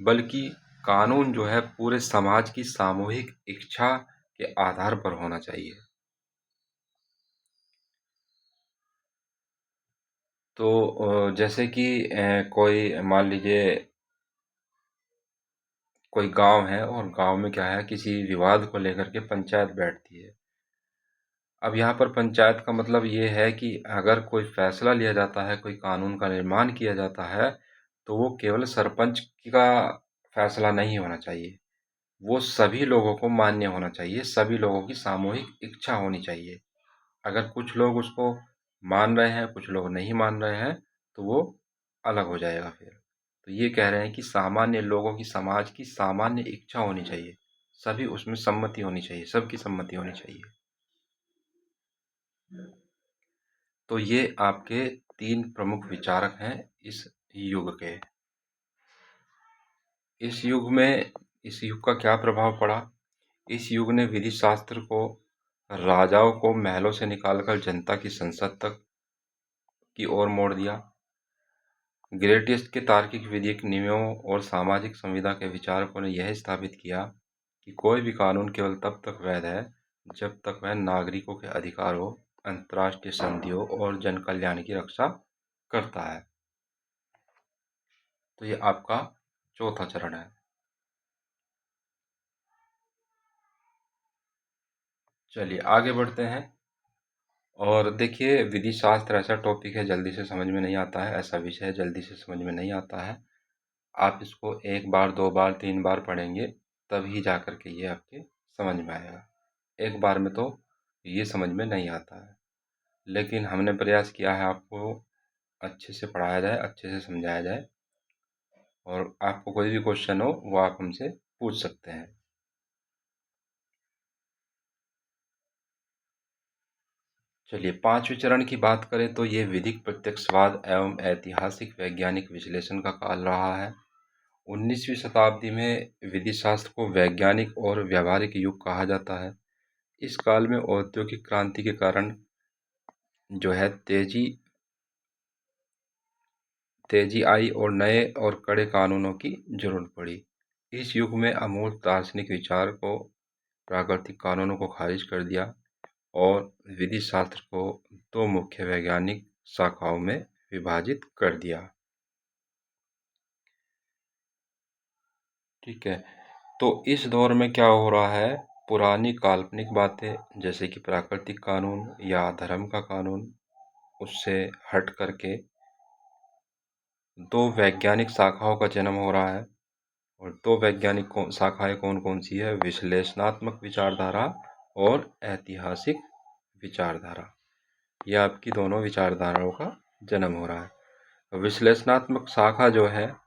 बल्कि कानून जो है पूरे समाज की सामूहिक इच्छा के आधार पर होना चाहिए। तो जैसे कि कोई मान लीजिए कोई गांव है और गांव में क्या है, किसी विवाद को लेकर के पंचायत बैठती है। अब यहाँ पर पंचायत का मतलब ये है कि अगर कोई फैसला लिया जाता है, कोई कानून का निर्माण किया जाता है, तो वो केवल सरपंच का फैसला नहीं होना चाहिए, वो सभी लोगों को मान्य होना चाहिए, सभी लोगों की सामूहिक इच्छा होनी चाहिए। अगर कुछ लोग उसको मान रहे हैं, कुछ लोग नहीं मान रहे हैं, तो वो अलग हो जाएगा फिर। तो ये कह रहे हैं कि सामान्य लोगों की, समाज की सामान्य इच्छा होनी चाहिए, सभी उसमें सम्मति होनी चाहिए, सबकी सम्मति होनी चाहिए। तो ये आपके 3 प्रमुख विचारक हैं इस युग के। इस युग का क्या प्रभाव पड़ा? इस युग ने विधि शास्त्र को, राजाओं को महलों से निकालकर जनता की संसद तक की ओर मोड़ दिया। ग्रेट ईस्ट के तार्किक, विधिक नियमों और सामाजिक संविदा के विचारकों ने यह स्थापित किया कि कोई भी कानून केवल तब तक वैध है जब तक वह नागरिकों के अधिकारों, अंतर्राष्ट्रीय संधियों और जन कल्याण की रक्षा करता है। तो ये आपका चौथा चरण है। चलिए आगे बढ़ते हैं। और देखिए, विधि शास्त्र ऐसा टॉपिक है जल्दी से समझ में नहीं आता है, ऐसा विषय है जल्दी से समझ में नहीं आता है। आप इसको 1 बार, 2 बार, 3 बार पढ़ेंगे तभी जा कर के ये आपके समझ में आएगा। एक बार में तो ये समझ में नहीं आता है, लेकिन हमने प्रयास किया है आपको अच्छे से पढ़ाया जाए, अच्छे से समझाया जाए, और आपको कोई भी क्वेश्चन हो वो आप हमसे पूछ सकते हैं। चलिए 5वें चरण की बात करें तो ये विधिक प्रत्यक्षवाद एवं ऐतिहासिक वैज्ञानिक विश्लेषण का काल रहा है। 19वीं शताब्दी में विधि शास्त्र को वैज्ञानिक और व्यावहारिक युग कहा जाता है। इस काल में औद्योगिक क्रांति के कारण जो है तेजी आई और नए और कड़े कानूनों की जरूरत पड़ी। इस युग में अमूल दार्शनिक विचार को, प्राकृतिक कानूनों को खारिज कर दिया और विधि शास्त्र को 2 मुख्य वैज्ञानिक शाखाओं में विभाजित कर दिया। ठीक है, तो इस दौर में क्या हो रहा है, पुरानी काल्पनिक बातें जैसे कि प्राकृतिक कानून या धर्म का कानून, उससे हट करके दो वैज्ञानिक शाखाओं का जन्म हो रहा है। और दो वैज्ञानिक शाखाएं कौन कौन सी है, विश्लेषणात्मक विचारधारा और ऐतिहासिक विचारधारा। यह आपकी दोनों विचारधाराओं का जन्म हो रहा है। विश्लेषणात्मक शाखा जो है,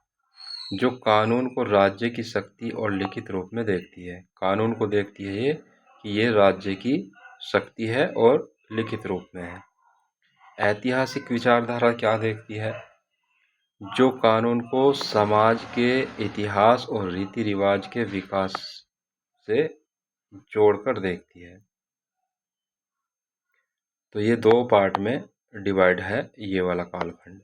जो कानून को राज्य की शक्ति और लिखित रूप में देखती है, कानून को देखती है ये कि ये राज्य की शक्ति है और लिखित रूप में है। ऐतिहासिक विचारधारा क्या देखती है, जो कानून को समाज के इतिहास और रीति रिवाज के विकास से जोड़कर देखती है। तो ये दो पार्ट में डिवाइड है ये वाला कालखंड।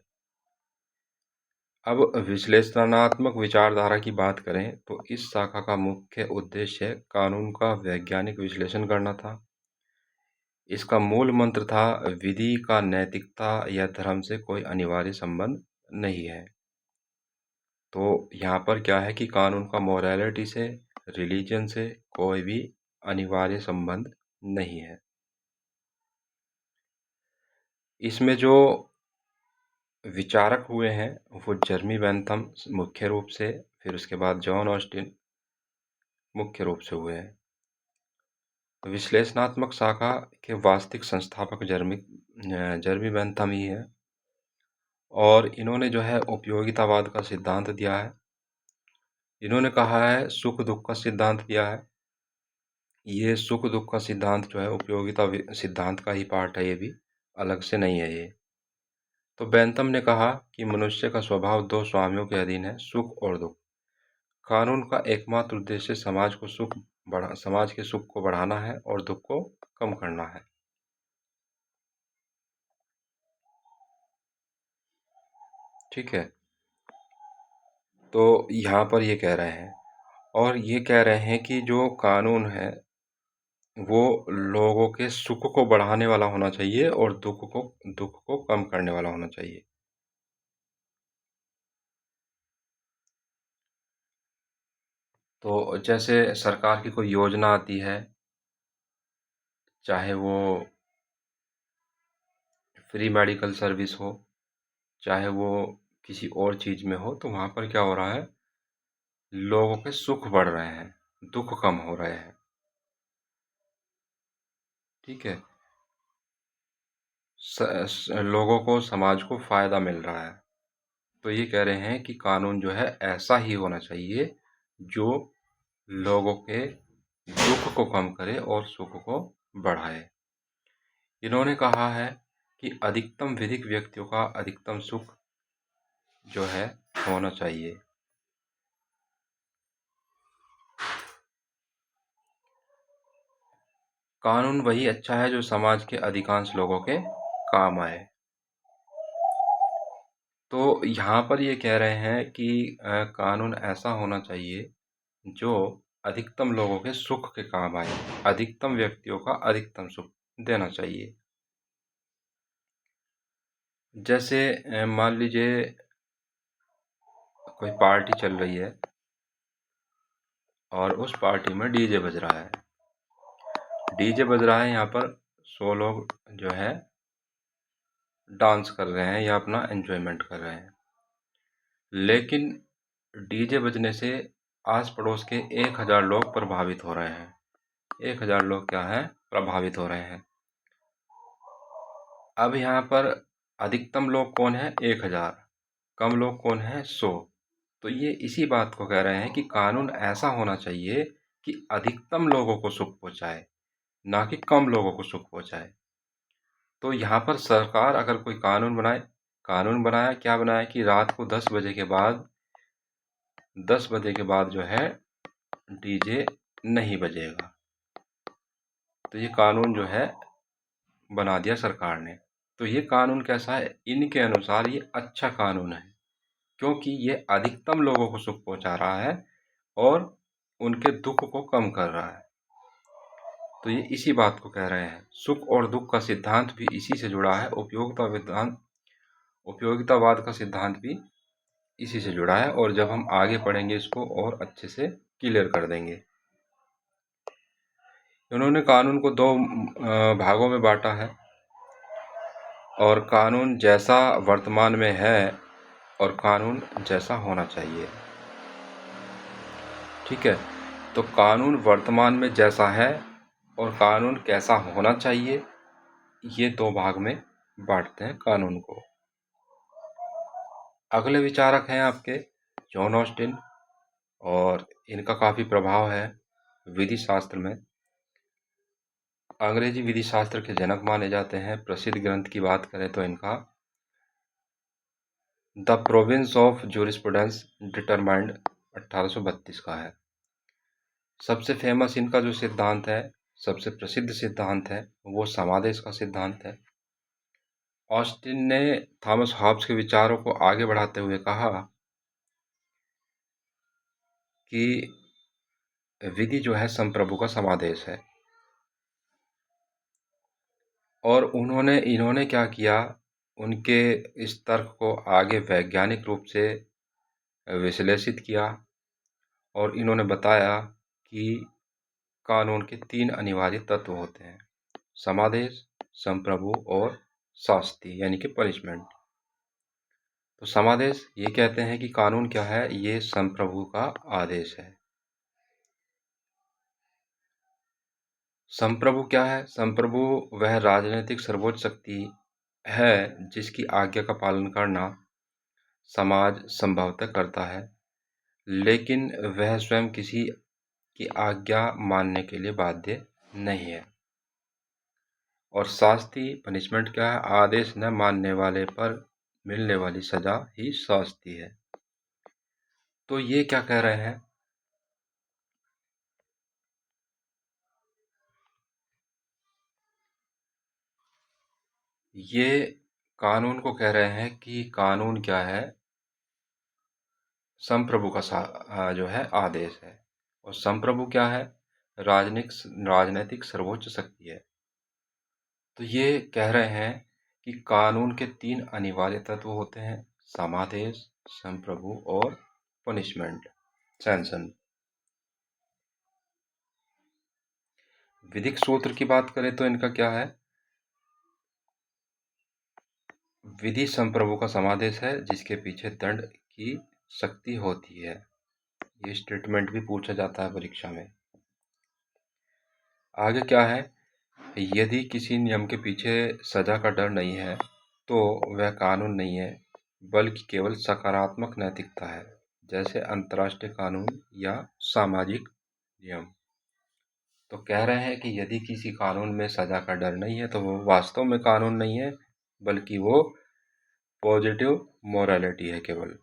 अब विश्लेषणात्मक विचारधारा की बात करें तो इस शाखा का मुख्य उद्देश्य कानून का वैज्ञानिक विश्लेषण करना था। इसका मूल मंत्र था, विधि का नैतिकता या धर्म से कोई अनिवार्य संबंध नहीं है। तो यहाँ पर क्या है कि कानून का मोरालिटी से, रिलीजन से कोई भी अनिवार्य संबंध नहीं है। इसमें जो विचारक हुए हैं वो जर्मी बेंथम मुख्य रूप से, फिर उसके बाद जॉन ऑस्टिन मुख्य रूप से हुए हैं। विश्लेषणात्मक शाखा के वास्तविक संस्थापक जर्मी बेंथम ही है। और इन्होंने जो है उपयोगितावाद का सिद्धांत दिया है। इन्होंने कहा है, सुख दुख का सिद्धांत दिया है। ये सुख दुख का सिद्धांत जो है उपयोगिता सिद्धांत का ही पार्ट है, ये भी अलग से नहीं है ये। तो बेंथम ने कहा कि मनुष्य का स्वभाव दो स्वामियों के अधीन है, सुख और दुख। कानून का एकमात्र उद्देश्य समाज के सुख को बढ़ाना है और दुख को कम करना है। ठीक है, तो यहाँ पर ये कह रहे हैं, और ये कह रहे हैं कि जो कानून है वो लोगों के सुख को बढ़ाने वाला होना चाहिए और दुख को कम करने वाला होना चाहिए। तो जैसे सरकार की कोई योजना आती है, चाहे वो फ्री मेडिकल सर्विस हो, चाहे वो किसी और चीज़ में हो, तो वहाँ पर क्या हो रहा है, लोगों के सुख बढ़ रहे हैं, दुख कम हो रहे हैं। ठीक है, लोगों को, समाज को फायदा मिल रहा है। तो ये कह रहे हैं कि कानून जो है ऐसा ही होना चाहिए जो लोगों के दुख को कम करे और सुख को बढ़ाए। इन्होंने कहा है कि अधिकतम विधिक व्यक्तियों का अधिकतम सुख जो है होना चाहिए। कानून वही अच्छा है जो समाज के अधिकांश लोगों के काम आए। तो यहाँ पर ये कह रहे हैं कि कानून ऐसा होना चाहिए जो अधिकतम लोगों के सुख के काम आए, अधिकतम व्यक्तियों का अधिकतम सुख देना चाहिए। जैसे मान लीजिए कोई पार्टी चल रही है और उस पार्टी में डीजे बज रहा है। डीजे बज रहा है, यहाँ पर 100 लोग जो है डांस कर रहे हैं या अपना एंजॉयमेंट कर रहे हैं। लेकिन डीजे बजने से आस पड़ोस के 1000 लोग प्रभावित हो रहे हैं। 1000 लोग क्या है, प्रभावित हो रहे हैं। अब यहाँ पर अधिकतम लोग कौन है, 1000, कम लोग कौन है, 100। तो ये इसी बात को कह रहे हैं कि कानून ऐसा होना चाहिए कि अधिकतम लोगों को सुख पहुंचाए, ना कि कम लोगों को सुख पहुंचाए। तो यहाँ पर सरकार अगर कोई कानून बनाए, कानून बनाया, क्या बनाया कि रात को 10 बजे के बाद जो है डीजे नहीं बजेगा। तो ये कानून जो है बना दिया सरकार ने। तो ये कानून कैसा है, इनके अनुसार ये अच्छा कानून है, क्योंकि ये अधिकतम लोगों को सुख पहुंचा रहा है और उनके दुख को कम कर रहा है। तो ये इसी बात को कह रहे हैं। सुख और दुख का सिद्धांत भी इसी से जुड़ा है। उपयोगिता विधान उपयोगितावाद का सिद्धांत भी इसी से जुड़ा है, और जब हम आगे पढ़ेंगे इसको और अच्छे से क्लियर कर देंगे। उन्होंने कानून को दो भागों में बांटा है, और कानून जैसा वर्तमान में है और कानून जैसा होना चाहिए। ठीक है, तो कानून वर्तमान में जैसा है और कानून कैसा होना चाहिए, ये दो भाग में बांटते हैं कानून को। अगले विचारक हैं आपके जॉन ऑस्टिन, और इनका काफ़ी प्रभाव है विधि शास्त्र में। अंग्रेजी विधि शास्त्र के जनक माने जाते हैं। प्रसिद्ध ग्रंथ की बात करें तो इनका the province of jurisprudence determined 1832 का है। सबसे फेमस इनका जो सिद्धांत है, सबसे प्रसिद्ध सिद्धांत है, वो समादेश का सिद्धांत है। ऑस्टिन ने थॉमस हॉब्स के विचारों को आगे बढ़ाते हुए कहा कि विधि जो है संप्रभु का समादेश है, और इन्होंने क्या किया, उनके इस तर्क को आगे वैज्ञानिक रूप से विश्लेषित किया, और इन्होंने बताया कि कानून के 3 अनिवार्य तत्व होते हैं: समादेश, संप्रभु और शास्ति यानी कि पनिशमेंट। तो समादेश ये कहते हैं कि कानून क्या है, ये संप्रभु का आदेश है। संप्रभु क्या है? संप्रभु वह राजनीतिक सर्वोच्च शक्ति है जिसकी आज्ञा का पालन करना समाज संभवतः करता है, लेकिन वह स्वयं किसी की आज्ञा मानने के लिए बाध्य नहीं है। और शास्ति पनिशमेंट क्या है? आदेश न मानने वाले पर मिलने वाली सजा ही शास्ति है। तो ये क्या कह रहे हैं? ये कानून को कह रहे हैं कि कानून क्या है? संप्रभु का जो है आदेश है। और संप्रभु क्या है? राजनीतिक सर्वोच्च शक्ति है। तो ये कह रहे हैं कि कानून के 3 अनिवार्य तत्व होते हैं: समादेश, संप्रभु और पनिशमेंट, सैंक्शन। विधिक सूत्र की बात करें तो इनका क्या है? विधि संप्रभु का समादेश है जिसके पीछे दंड की शक्ति होती है। ये स्टेटमेंट भी पूछा जाता है परीक्षा में। आगे क्या है? यदि किसी नियम के पीछे सजा का डर नहीं है तो वह कानून नहीं है, बल्कि केवल सकारात्मक नैतिकता है, जैसे अंतर्राष्ट्रीय कानून या सामाजिक नियम। तो कह रहे हैं कि यदि किसी कानून में सजा का डर नहीं है तो वो वास्तव में कानून नहीं है, बल्कि वो पॉजिटिव मोरालिटी है केवल,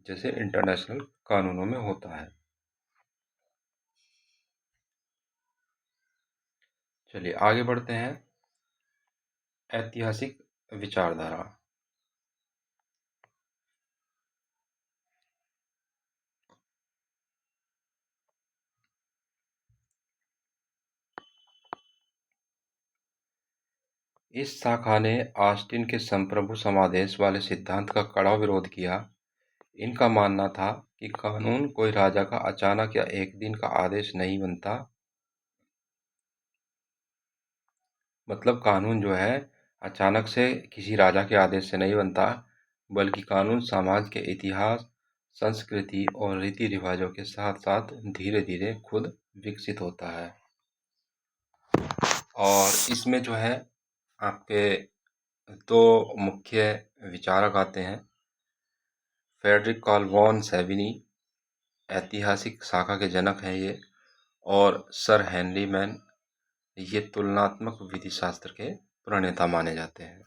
जैसे इंटरनेशनल कानूनों में होता है। चलिए आगे बढ़ते हैं। ऐतिहासिक विचारधारा। इस शाखा ने ऑस्टिन के संप्रभु समादेश वाले सिद्धांत का कड़ा विरोध किया। इनका मानना था कि कानून कोई राजा का अचानक या एक दिन का आदेश नहीं बनता। मतलब कानून जो है अचानक से किसी राजा के आदेश से नहीं बनता, बल्कि कानून समाज के इतिहास, संस्कृति और रीति रिवाजों के साथ साथ धीरे धीरे खुद विकसित होता है। और इसमें जो है आपके दो मुख्य विचारक आते हैं। फ्रेडरिक कार्ल वॉन सैविनी ऐतिहासिक शाखा के जनक हैं ये, और सर हेनरी मैन, ये तुलनात्मक विधि शास्त्र के प्रणेता माने जाते हैं।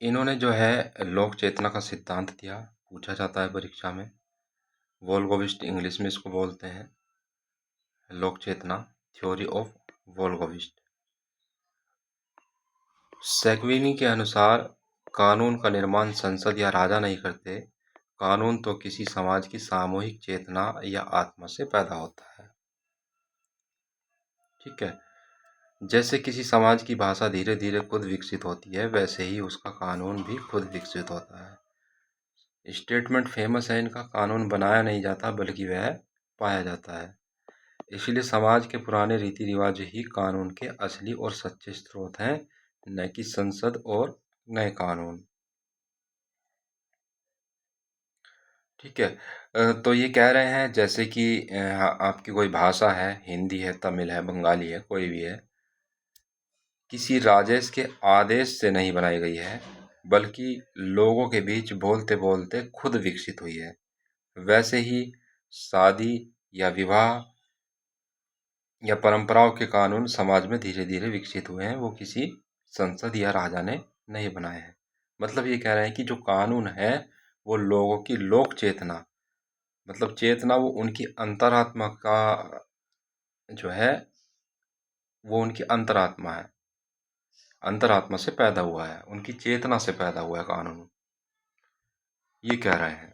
इन्होंने जो है लोक चेतना का सिद्धांत दिया, पूछा जाता है परीक्षा में। वोल्गोविस्ट इंग्लिश में इसको बोलते हैं, लोक चेतना, थ्योरी ऑफ वोल्गोविस्ट। सैक्विनी के अनुसार कानून का निर्माण संसद या राजा नहीं करते, कानून तो किसी समाज की सामूहिक चेतना या आत्मा से पैदा होता है। ठीक है, जैसे किसी समाज की भाषा धीरे धीरे खुद विकसित होती है, वैसे ही उसका कानून भी खुद विकसित होता है। स्टेटमेंट फेमस है, इनका कानून बनाया नहीं जाता बल्कि वह पाया जाता है। इसलिए समाज के पुराने रीति रिवाज ही कानून के असली और सच्चे स्रोत हैं, न कि संसद और नए कानून। ठीक है। तो ये कह रहे हैं जैसे कि आपकी कोई भाषा है, हिंदी है, तमिल है, बंगाली है, कोई भी है, किसी राजेश के आदेश से नहीं बनाई गई है, बल्कि लोगों के बीच बोलते बोलते खुद विकसित हुई है। वैसे ही शादी या विवाह या परंपराओं के कानून समाज में धीरे धीरे विकसित हुए हैं, वो किसी संसद या राजा ने नहीं बनाए हैं। मतलब ये कह रहे हैं कि जो कानून है वो लोगों की लोक चेतना, मतलब चेतना, वो उनकी अंतरात्मा का जो है, वो उनकी अंतरात्मा है, अंतरात्मा से पैदा हुआ है, उनकी चेतना से पैदा हुआ है कानून, ये कह रहे हैं।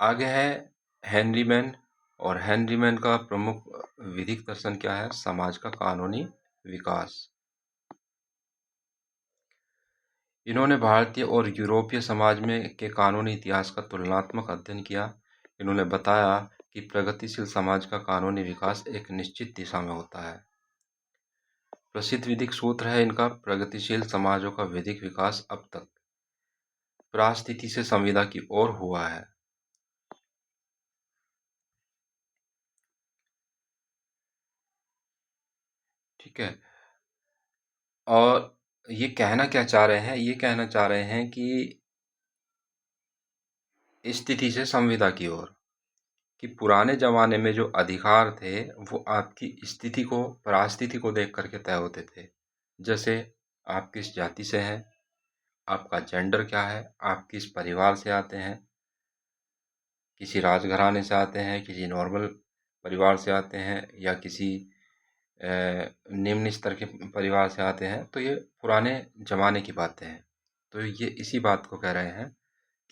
आगे है हेनरी मैन। और हेनरी मैन का प्रमुख विधिक दर्शन क्या है? समाज का कानूनी विकास। इन्होंने भारतीय और यूरोपीय समाज में के कानूनी इतिहास का तुलनात्मक अध्ययन किया। इन्होंने बताया कि प्रगतिशील समाज का कानूनी विकास एक निश्चित दिशा में होता है। प्रसिद्ध विधिक सूत्र है इनका, प्रगतिशील समाजों का विधिक विकास अब तक परास्थिति से संविदा की ओर हुआ है। ठीक है। और ये कहना क्या चाह रहे हैं? ये कहना चाह रहे हैं कि स्थिति से संविदा की ओर, कि पुराने जमाने में जो अधिकार थे वो आपकी स्थिति को, परास्थिति को देख करके तय होते थे। जैसे आप किस जाति से हैं, आपका जेंडर क्या है, आप किस परिवार से आते हैं, किसी राजघराने से आते हैं, किसी नॉर्मल परिवार से आते हैं, या किसी निम्न स्तर के परिवार से आते हैं। तो ये पुराने जमाने की बातें हैं। तो ये इसी बात को कह रहे हैं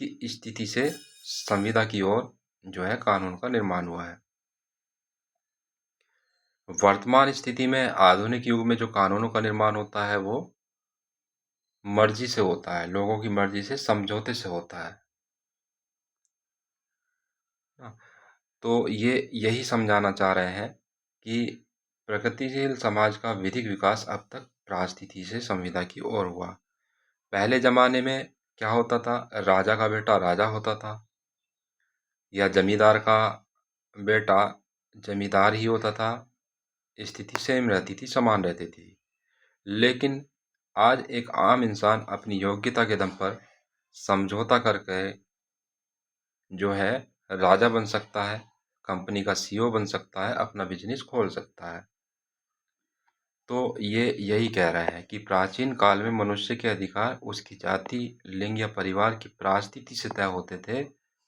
कि स्थिति से संविदा की ओर जो है कानून का निर्माण हुआ है। वर्तमान स्थिति में आधुनिक युग में जो कानूनों का निर्माण होता है वो मर्जी से होता है, लोगों की मर्जी से, समझौते से होता है। हाँ, तो ये यही समझाना चाह रहे हैं कि प्रगतिशील समाज का विधिक विकास अब तक परास्थिति से संविदा की ओर हुआ। पहले जमाने में क्या होता था? राजा का बेटा राजा होता था, या जमींदार का बेटा जमींदार ही होता था। स्थिति सेम रहती थी, समान रहती थी। लेकिन आज एक आम इंसान अपनी योग्यता के दम पर समझौता करके जो है राजा बन सकता है, कंपनी का सीईओ बन सकता है, अपना बिजनेस खोल सकता है। तो ये यही कह रहे हैं कि प्राचीन काल में मनुष्य के अधिकार उसकी जाति, लिंग या परिवार की परिस्थिति से तय होते थे,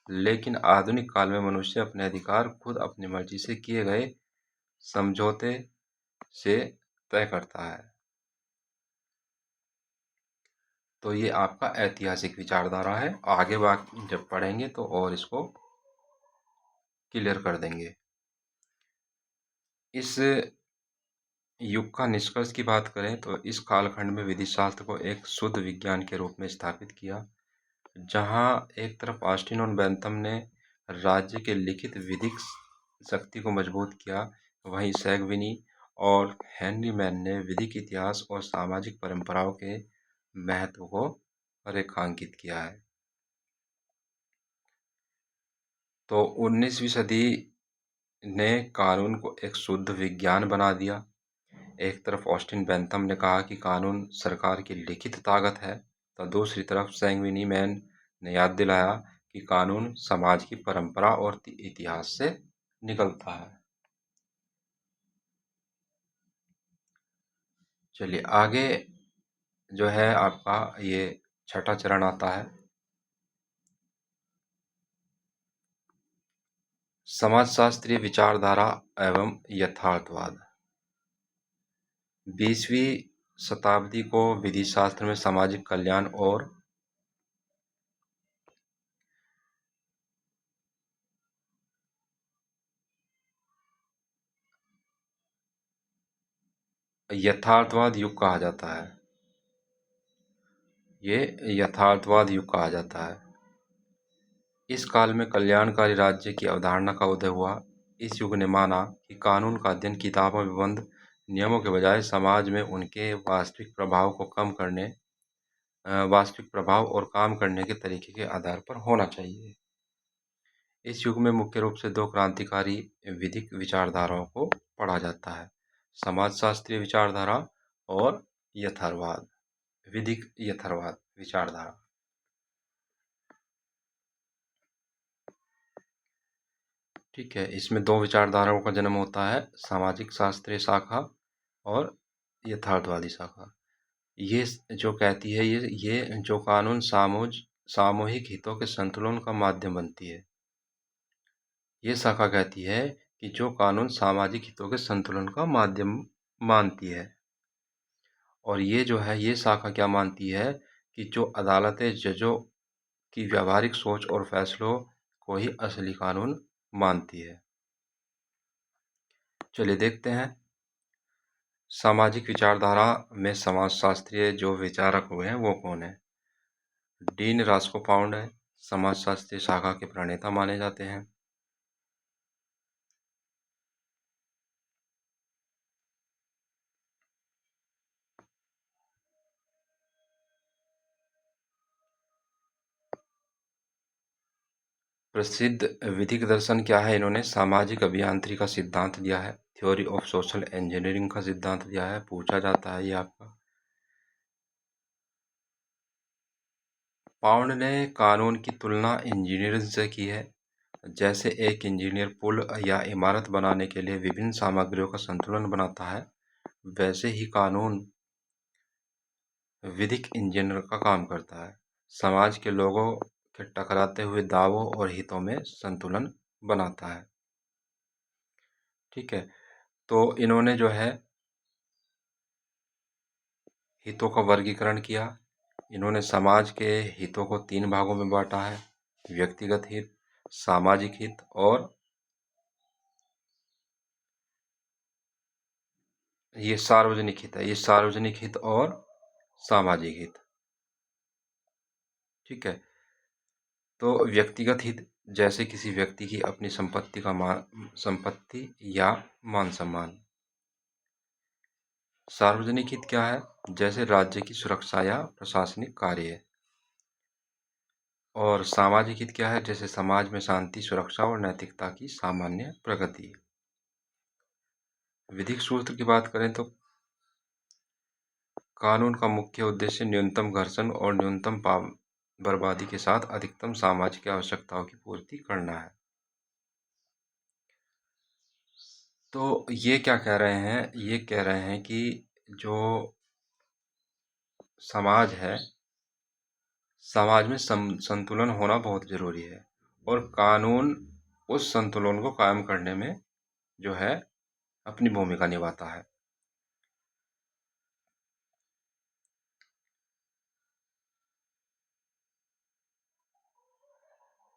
लेकिन आधुनिक काल में मनुष्य अपने अधिकार खुद अपनी मर्जी से किए गए समझौते से तय करता है। तो ये आपका ऐतिहासिक विचारधारा है। आगे बात जब पढ़ेंगे तो और इसको क्लियर कर देंगे। इस युग का निष्कर्ष की बात करें तो इस कालखंड में विधि शास्त्र को एक शुद्ध विज्ञान के रूप में स्थापित किया, जहां एक तरफ ऑस्टिन और बेंथम ने राज्य के लिखित विधिक शक्ति को मजबूत किया, वहीं सैगविनी और हेनरी मैन ने विधिक इतिहास और सामाजिक परंपराओं के महत्व को रेखांकित किया है। तो 19वीं सदी ने कानून को एक शुद्ध विज्ञान बना दिया। एक तरफ ऑस्टिन बेंथम ने कहा कि कानून सरकार की लिखित ताकत है, तो दूसरी तरफ सैंगविनी मैन ने याद दिलाया कि कानून समाज की परंपरा और इतिहास से निकलता है। चलिए आगे जो है आपका ये छठा चरण आता है, समाजशास्त्रीय विचारधारा एवं यथार्थवाद। 20वीं शताब्दी को विधि शास्त्र में सामाजिक कल्याण और यथार्थवाद युग कहा जाता है। ये यथार्थवाद युग कहा जाता है। इस काल में कल्याणकारी राज्य की अवधारणा का उदय हुआ। इस युग ने माना कि कानून का अध्ययन किताबों में बंद नियमों के बजाय समाज में उनके वास्तविक प्रभाव को कम करने वास्तविक प्रभाव और काम करने के तरीके के आधार पर होना चाहिए। इस युग में मुख्य रूप से दो क्रांतिकारी विधिक विचारधाराओं को पढ़ा जाता है, समाजशास्त्रीय विचारधारा और यथार्थवाद विधिक यथार्थवाद विचारधारा। ठीक है, इसमें दो विचारधाराओं का जन्म होता है, सामाजिक शास्त्रीय शाखा और यथार्थवादी शाखा। ये जो कहती है ये जो कानून सामूहिक हितों के संतुलन का माध्यम बनती है। ये शाखा कहती है कि जो कानून सामाजिक हितों के संतुलन का माध्यम मानती है। और ये जो है ये शाखा क्या मानती है कि जो अदालतें जजों की व्यावहारिक सोच और फैसलों को ही असली कानून मानती है। चलिए देखते हैं। सामाजिक विचारधारा में समाजशास्त्रीय जो विचारक हुए हैं वो कौन है? डीन रास्कोपाउंड है, समाजशास्त्रीय शाखा के प्रणेता माने जाते हैं। प्रसिद्ध विधिक दर्शन क्या है? इन्होंने सामाजिक अभियांत्रिकी का सिद्धांत दिया है, थ्योरी ऑफ सोशल इंजीनियरिंग का सिद्धांत दिया है। पूछा जाता है ये आपका। पाउंड ने कानून की तुलना इंजीनियरिंग से की है। जैसे एक इंजीनियर पुल या इमारत बनाने के लिए विभिन्न सामग्रियों का संतुलन बनाता है, वैसे ही कानून विधिक इंजीनियर का काम करता है, समाज के लोगों के टकराते हुए दावों और हितों में संतुलन बनाता है। ठीक है, तो इन्होंने जो है हितों का वर्गीकरण किया। इन्होंने समाज के हितों को तीन भागों में बांटा है, व्यक्तिगत हित, सामाजिक हित और ये सार्वजनिक हित है। ये सार्वजनिक हित और सामाजिक हित। ठीक है, तो व्यक्तिगत हित जैसे किसी व्यक्ति की अपनी संपत्ति या मान सम्मान। सार्वजनिक हित क्या है? जैसे राज्य की सुरक्षा या प्रशासनिक कार्य। और सामाजिक हित क्या है? जैसे समाज में शांति, सुरक्षा और नैतिकता की सामान्य प्रगति। विधिक सूत्र की बात करें तो कानून का मुख्य उद्देश्य न्यूनतम घर्षण और न्यूनतम बर्बादी के साथ अधिकतम सामाजिक आवश्यकताओं की पूर्ति करना है। तो ये क्या कह रहे हैं? ये कह रहे हैं कि जो समाज है, समाज में संतुलन होना बहुत ज़रूरी है और कानून उस संतुलन को कायम करने में जो है अपनी भूमिका निभाता है।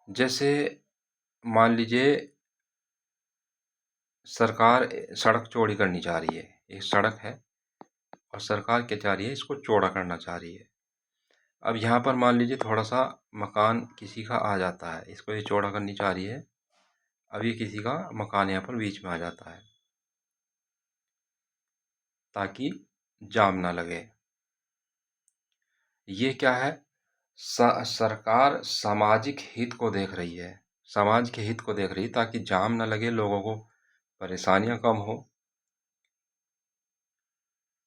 जैसे मान लीजिए सरकार सड़क चौड़ी करनी चाह रही है, एक सड़क है और सरकार क्या चाह रही है? इसको चौड़ा करना चाह रही है। अब यहाँ पर मान लीजिए थोड़ा सा मकान किसी का आ जाता है, इसको ये चौड़ा करनी चाह रही है। अब ये किसी का मकान यहाँ पर बीच में आ जाता है ताकि जाम ना लगे। ये क्या है? सरकार सामाजिक हित को देख रही है, समाज के हित को देख रही है ताकि जाम ना लगे, लोगों को परेशानियां कम हो।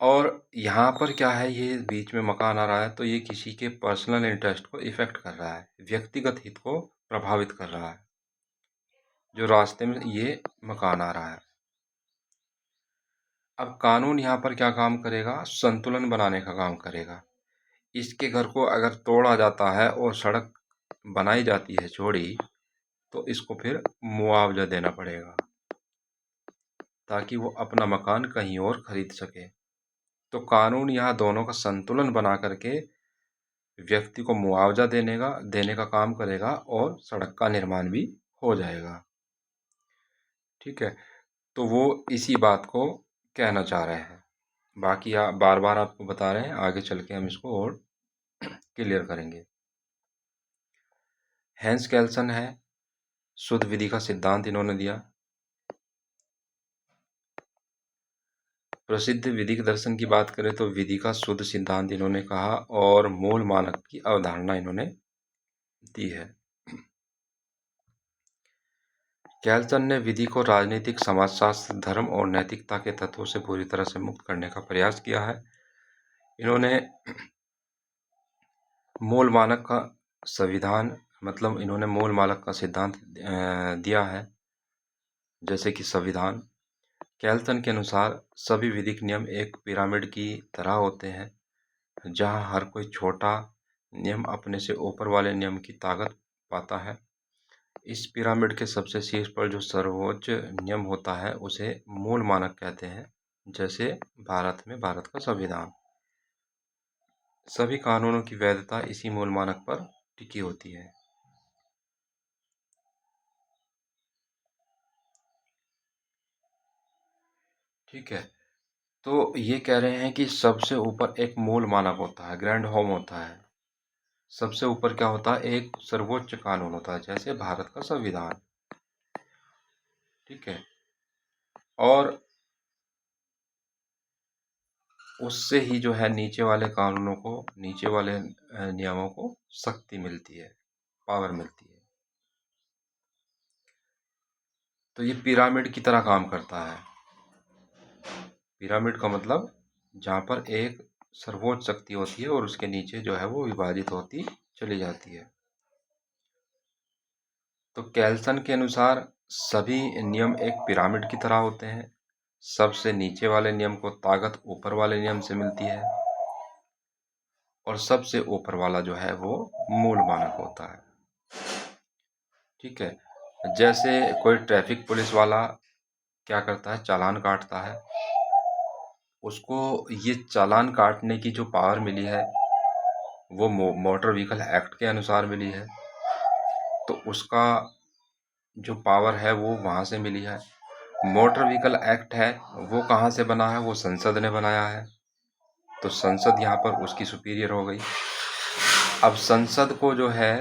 और यहाँ पर क्या है? ये बीच में मकान आ रहा है तो ये किसी के पर्सनल इंटरेस्ट को इफेक्ट कर रहा है, व्यक्तिगत हित को प्रभावित कर रहा है, जो रास्ते में ये मकान आ रहा है। अब कानून यहाँ पर क्या काम करेगा? संतुलन बनाने का काम करेगा। इसके घर को अगर तोड़ा जाता है और सड़क बनाई जाती है चौड़ी, तो इसको फिर मुआवजा देना पड़ेगा ताकि वो अपना मकान कहीं और खरीद सके। तो कानून यहाँ दोनों का संतुलन बना करके व्यक्ति को मुआवजा देने का काम करेगा और सड़क का निर्माण भी हो जाएगा। ठीक है, तो वो इसी बात को कहना चाह रहे हैं। बाकी आप बार बार आपको बता रहे हैं, आगे चल के हम इसको और क्लियर करेंगे। हैंस केल्सन है, शुद्ध विधि का सिद्धांत इन्होंने दिया। प्रसिद्ध विधिक दर्शन की बात करें तो विधि का शुद्ध सिद्धांत इन्होंने कहा और मूल मानक की अवधारणा इन्होंने दी है। केल्सन ने विधि को राजनीतिक, समाजशास्त्र, धर्म और नैतिकता के तत्वों से पूरी तरह से मुक्त करने का प्रयास किया है। इन्होंने मूल मानक का संविधान मतलब इन्होंने मूल मानक का सिद्धांत दिया है, जैसे कि संविधान। केल्सन के अनुसार सभी विधिक नियम एक पिरामिड की तरह होते हैं, जहां हर कोई छोटा नियम अपने से ऊपर वाले नियम की ताकत पाता है। इस पिरामिड के सबसे शीर्ष पर जो सर्वोच्च नियम होता है उसे मूल मानक कहते हैं, जैसे भारत में भारत का संविधान। सभी कानूनों की वैधता इसी मूल मानक पर टिकी होती है। ठीक है, तो ये कह रहे हैं कि सबसे ऊपर एक मूल मानक होता है, ग्रैंड होम होता है। सबसे ऊपर क्या होता है, एक सर्वोच्च कानून होता है, जैसे भारत का संविधान। ठीक है, और उससे ही जो है नीचे वाले कानूनों को, नीचे वाले नियमों को शक्ति मिलती है, पावर मिलती है। तो ये पिरामिड की तरह काम करता है। पिरामिड का मतलब जहाँ पर एक सर्वोच्च शक्ति होती है और उसके नीचे जो है वो विभाजित होती चली जाती है। तो केल्सन के अनुसार सभी नियम एक पिरामिड की तरह होते हैं। सबसे नीचे वाले नियम को ताकत ऊपर वाले नियम से मिलती है और सबसे ऊपर वाला जो है वो मूल मानक होता है। ठीक है, जैसे कोई ट्रैफिक पुलिस वाला क्या करता है, चालान काटता है। उसको ये चालान काटने की जो पावर मिली है वो मोटर व्हीकल एक्ट के अनुसार मिली है। तो उसका जो पावर है वो वहाँ से मिली है। मोटर व्हीकल एक्ट है वो कहाँ से बना है, वो संसद ने बनाया है। तो संसद यहाँ पर उसकी सुपीरियर हो गई। अब संसद को जो है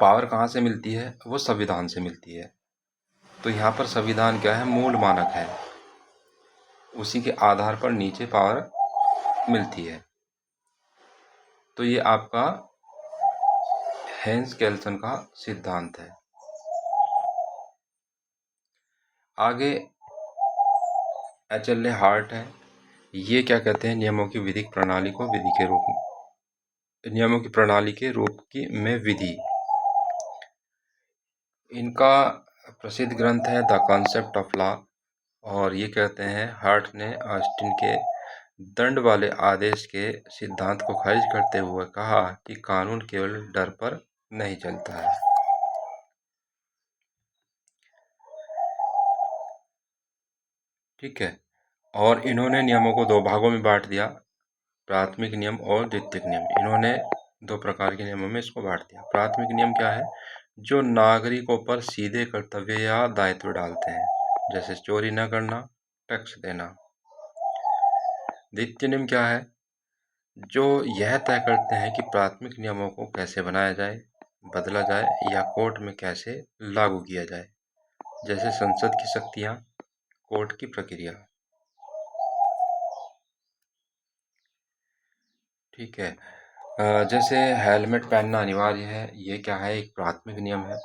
पावर कहाँ से मिलती है, वो संविधान से मिलती है। तो यहाँ पर संविधान क्या है, मूल मानक है, उसी के आधार पर नीचे पावर मिलती है। तो ये आपका हैंस केल्सन का सिद्धांत है। आगे एच एल ए हार्ट है। ये क्या कहते हैं, नियमों की विधिक प्रणाली को विधि के रूप में, नियमों की प्रणाली के रूप की में विधि। इनका प्रसिद्ध ग्रंथ है द कॉन्सेप्ट ऑफ लॉ। और ये कहते हैं, हार्ट ने ऑस्टिन के दंड वाले आदेश के सिद्धांत को खारिज करते हुए कहा कि कानून केवल डर पर नहीं चलता है। ठीक है, और इन्होंने नियमों को दो भागों में बांट दिया, प्राथमिक नियम और द्वितीयक नियम। इन्होंने दो प्रकार के नियमों में इसको बांट दिया। प्राथमिक नियम क्या है, जो नागरिकों पर सीधे कर्तव्य या दायित्व डालते हैं, जैसे चोरी न करना, टैक्स देना। द्वितीय नियम क्या है, जो यह तय करते हैं कि प्राथमिक नियमों को कैसे बनाया जाए, बदला जाए या कोर्ट में कैसे लागू किया जाए, जैसे संसद की शक्तियां, कोर्ट की प्रक्रिया। ठीक है, जैसे हेलमेट पहनना अनिवार्य है, ये क्या है, एक प्राथमिक नियम है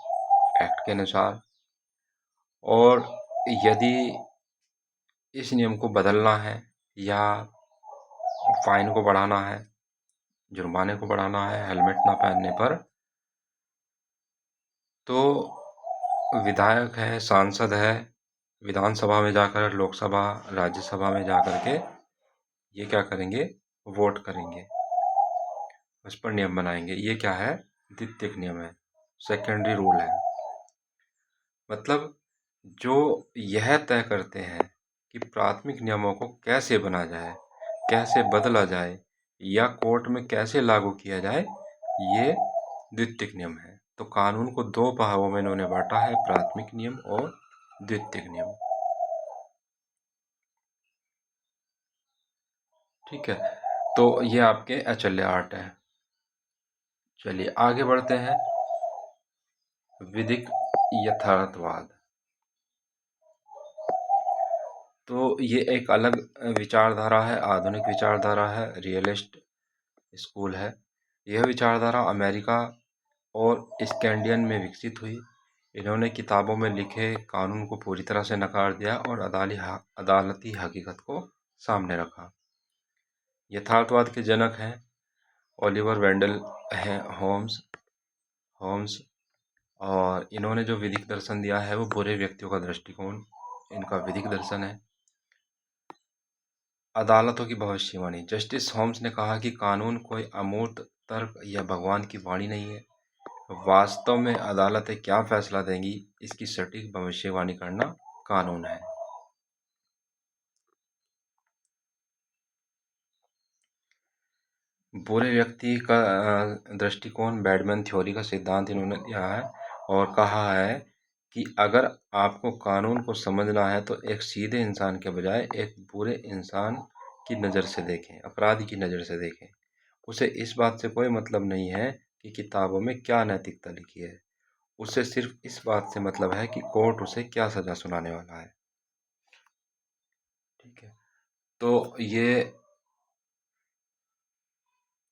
एक्ट के अनुसार। और यदि इस नियम को बदलना है या फाइन को बढ़ाना है, जुर्माने को बढ़ाना है हेलमेट ना पहनने पर, तो विधायक है, सांसद है, विधानसभा में जाकर, लोकसभा, राज्यसभा में जाकर के ये क्या करेंगे, वोट करेंगे, उस पर नियम बनाएंगे। ये क्या है, द्वितीयक नियम है, सेकेंडरी रूल है। मतलब जो यह तय करते हैं कि प्राथमिक नियमों को कैसे बना जाए, कैसे बदला जाए या कोर्ट में कैसे लागू किया जाए, ये द्वितीयक नियम है। तो कानून को दो भागों में इन्होंने बांटा है, प्राथमिक नियम और द्वितीयक नियम। ठीक है, तो ये आपके एचएलए आर्ट है। चलिए आगे बढ़ते हैं। विधिक यथार्थवाद। तो ये एक अलग विचारधारा है, आधुनिक विचारधारा है, रियलिस्ट स्कूल है। यह विचारधारा अमेरिका और स्कैंडियन में विकसित हुई। इन्होंने किताबों में लिखे कानून को पूरी तरह से नकार दिया और अदालती हकीकत को सामने रखा। यथार्थवाद के जनक हैं ओलिवर वेंडल हैं होम्स होम्स और इन्होंने जो विधिक दर्शन दिया है वो बुरे व्यक्तियों का दृष्टिकोण इनका विधिक दर्शन है। अदालतों की भविष्यवाणी। जस्टिस होम्स ने कहा कि कानून कोई अमूर्त तर्क या भगवान की वाणी नहीं है। वास्तव में अदालतें क्या फैसला देंगी इसकी सटीक भविष्यवाणी करना कानून है। बुरे व्यक्ति का दृष्टिकोण बैडमैन थ्योरी का सिद्धांत इन्होंने दिया है और कहा है कि अगर आपको कानून को समझना है तो एक सीधे इंसान के बजाय एक बुरे इंसान की नज़र से देखें, अपराधी की नज़र से देखें। उसे इस बात से कोई मतलब नहीं है कि किताबों में क्या नैतिकता लिखी है। उसे सिर्फ इस बात से मतलब है कि कोर्ट उसे क्या सजा सुनाने वाला है। ठीक है, तो ये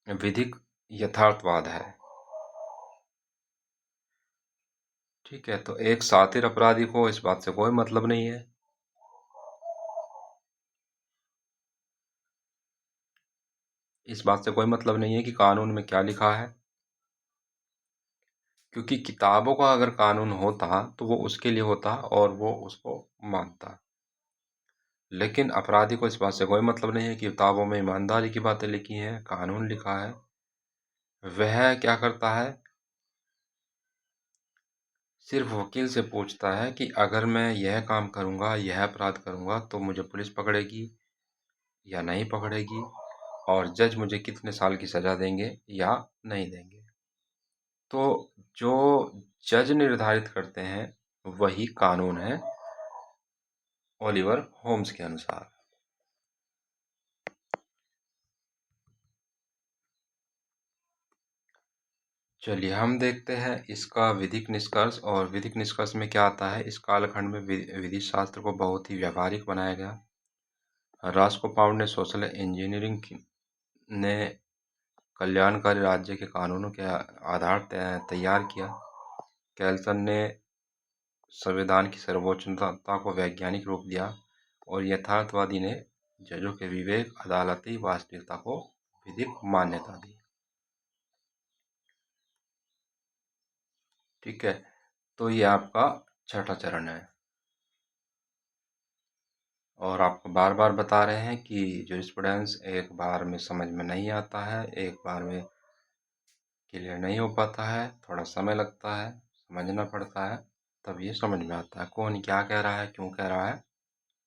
विधिक यथार्थवाद है। ठीक है, तो एक शातिर अपराधी को इस बात से कोई मतलब नहीं है। इस बात से कोई मतलब नहीं है कि कानून में क्या लिखा है, क्योंकि किताबों का अगर कानून होता तो वो उसके लिए होता और वो उसको मानता। लेकिन अपराधी को इस बात से कोई मतलब नहीं है कि किताबों में ईमानदारी की बातें लिखी हैं, कानून लिखा है। वह क्या करता है, सिर्फ वकील से पूछता है कि अगर मैं यह काम करूँगा, यह अपराध करूँगा तो मुझे पुलिस पकड़ेगी या नहीं पकड़ेगी और जज मुझे कितने साल की सज़ा देंगे या नहीं देंगे। तो जो जज निर्धारित करते हैं वही कानून है ओलिवर होम्स के अनुसार। चलिए हम देखते हैं इसका विधिक निष्कर्ष। और विधिक निष्कर्ष में क्या आता है, इस कालखंड में विधि शास्त्र को बहुत ही व्यावहारिक बनाया गया। रास्को पाउंड ने सोशल इंजीनियरिंग ने कल्याणकारी राज्य के कानूनों के आधार तैयार किया। कैल्सन ने संविधान की सर्वोच्चता को वैज्ञानिक रूप दिया और यथार्थवादी ने जजों के विवेक, अदालती वास्तविकता को विधिक मान्यता दी। ठीक है, तो ये आपका छठा चरण है और आपको बार बार बता रहे हैं कि जूरिस्प्रूडेंस एक बार में समझ में नहीं आता है, एक बार में क्लियर नहीं हो पाता है, थोड़ा समय लगता है, समझना पड़ता है, तब ये समझ में आता है कौन क्या कह रहा है, क्यों कह रहा है,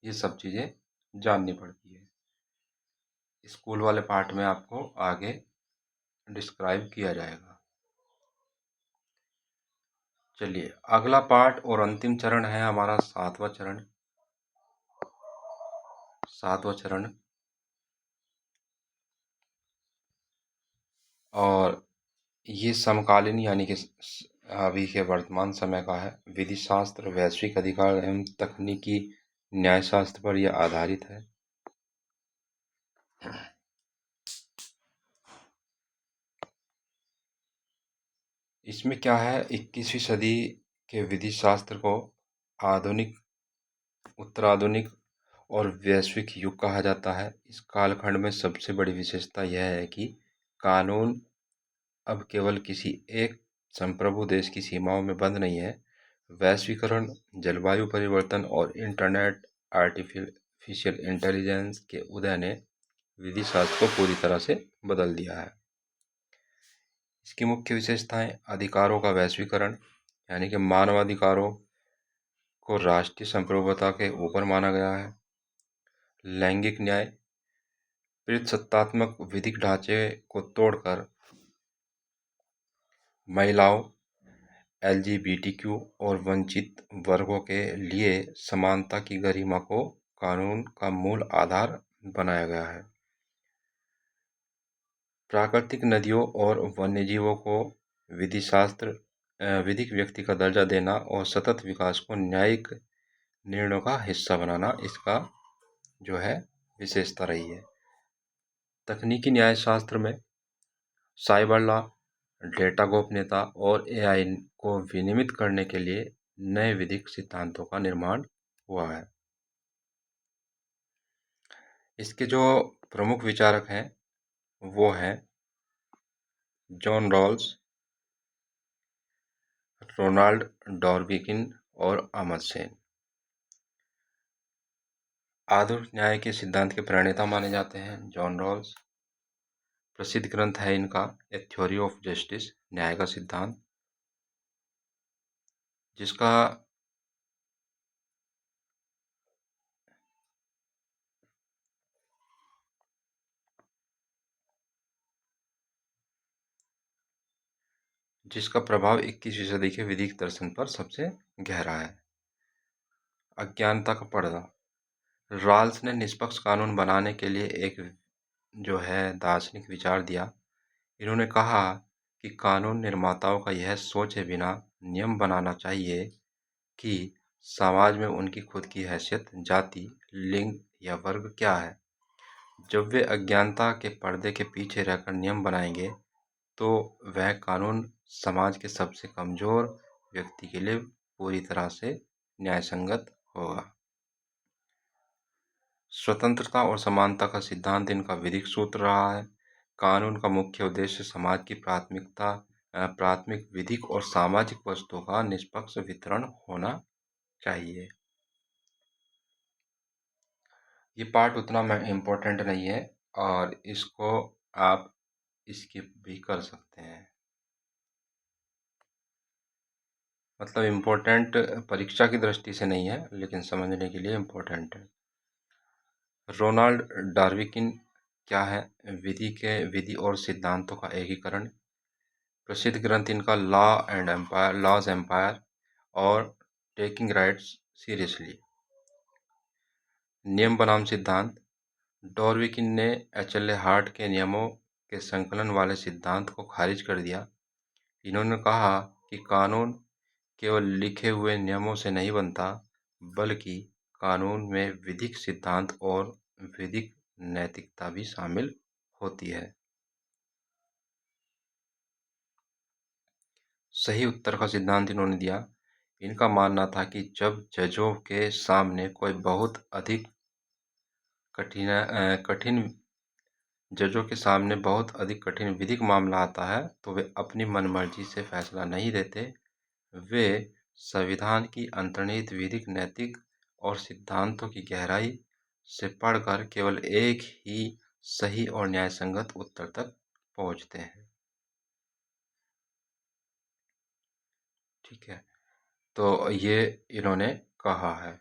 ये सब चीज़ें जाननी पड़ती है। स्कूल वाले पार्ट में आपको आगे डिस्क्राइब किया जाएगा। चलिए अगला पार्ट और अंतिम चरण है हमारा सातवां चरण। सातवां चरण और ये समकालीन यानी कि अभी के वर्तमान समय का है। विधि शास्त्र वैश्विक अधिकार एवं तकनीकी न्यायशास्त्र पर यह आधारित है। इसमें क्या है, 21वीं सदी के विधि शास्त्र को आधुनिक, उत्तराधुनिक और वैश्विक युग कहा जाता है। इस कालखंड में सबसे बड़ी विशेषता यह है कि कानून अब केवल किसी एक संप्रभु देश की सीमाओं में बंद नहीं है। वैश्वीकरण, जलवायु परिवर्तन और इंटरनेट, आर्टिफिशियल इंटेलिजेंस के उदय ने विधि शास्त्र को पूरी तरह से बदल दिया है। इसकी मुख्य विशेषताएं: अधिकारों का वैश्वीकरण, यानी कि मानवाधिकारों को राष्ट्रीय संप्रभुता के ऊपर माना गया है। लैंगिक न्याय, पितृसत्तात्मक विधिक ढांचे को तोड़कर महिलाओं, एलजीबीटीक्यू और वंचित वर्गों के लिए समानता की गरिमा को कानून का मूल आधार बनाया गया है। प्राकृतिक नदियों और वन्यजीवों को विधिक व्यक्ति का दर्जा देना और सतत विकास को न्यायिक निर्णयों का हिस्सा बनाना इसका जो है विशेषता रही है। तकनीकी न्यायशास्त्र में साइबर लॉ, डेटा गोपनीयता और एआई को विनियमित करने के लिए नए विधिक सिद्धांतों का निर्माण हुआ है। इसके जो प्रमुख विचारक हैं वो हैं जॉन रॉल्स, रोनाल्ड डॉर्बिकिन और अमर्त्य सेन। आधुनिक न्याय के सिद्धांत के प्रणेता माने जाते हैं जॉन रॉल्स। प्रसिद्ध ग्रंथ है इनका ए थ्योरी ऑफ जस्टिस, न्याय का सिद्धांत, जिसका जिसका प्रभाव 21वीं सदी के विधिक दर्शन पर सबसे गहरा है। अज्ञानता का पर्दा। रॉल्स ने निष्पक्ष कानून बनाने के लिए एक जो है दार्शनिक विचार दिया। इन्होंने कहा कि कानून निर्माताओं का यह सोचे बिना नियम बनाना चाहिए कि समाज में उनकी खुद की हैसियत, जाति, लिंग या वर्ग क्या है। जब वे अज्ञानता के पर्दे के पीछे रहकर नियम बनाएंगे तो वह कानून समाज के सबसे कमजोर व्यक्ति के लिए पूरी तरह से न्यायसंगत होगा। स्वतंत्रता और समानता का सिद्धांत इनका विधिक सूत्र रहा है। कानून का मुख्य उद्देश्य समाज की प्राथमिक विधिक और सामाजिक वस्तुओं का निष्पक्ष वितरण होना चाहिए। ये पार्ट उतना इम्पोर्टेंट नहीं है और इसको आप स्किप भी कर सकते हैं। मतलब इम्पोर्टेंट परीक्षा की दृष्टि से नहीं है, लेकिन समझने के लिए इम्पोर्टेंट है। रोनाल्ड डार्विकिन क्या है? विधि और सिद्धांतों का एकीकरण। प्रसिद्ध ग्रंथ इनका लॉज एम्पायर और टेकिंग राइट्स सीरियसली। नियम बनाम सिद्धांत। डार्विन ने एचएल हार्ट के नियमों के संकलन वाले सिद्धांत को खारिज कर दिया। इन्होंने कहा कि कानून केवल लिखे हुए नियमों से नहीं बनता, बल्कि कानून में विधिक सिद्धांत और विधिक नैतिकता भी शामिल होती है। सही उत्तर का सिद्धांत इन्होंने दिया। इनका मानना था कि जब जजों के सामने कोई बहुत अधिक कठिन विधिक मामला आता है तो वे अपनी मनमर्जी से फैसला नहीं देते। वे संविधान की अंतर्निहित विधिक, नैतिक और सिद्धांतों की गहराई से पढ़कर केवल एक ही सही और न्यायसंगत उत्तर तक पहुंचते हैं। ठीक है, तो ये इन्होंने कहा है।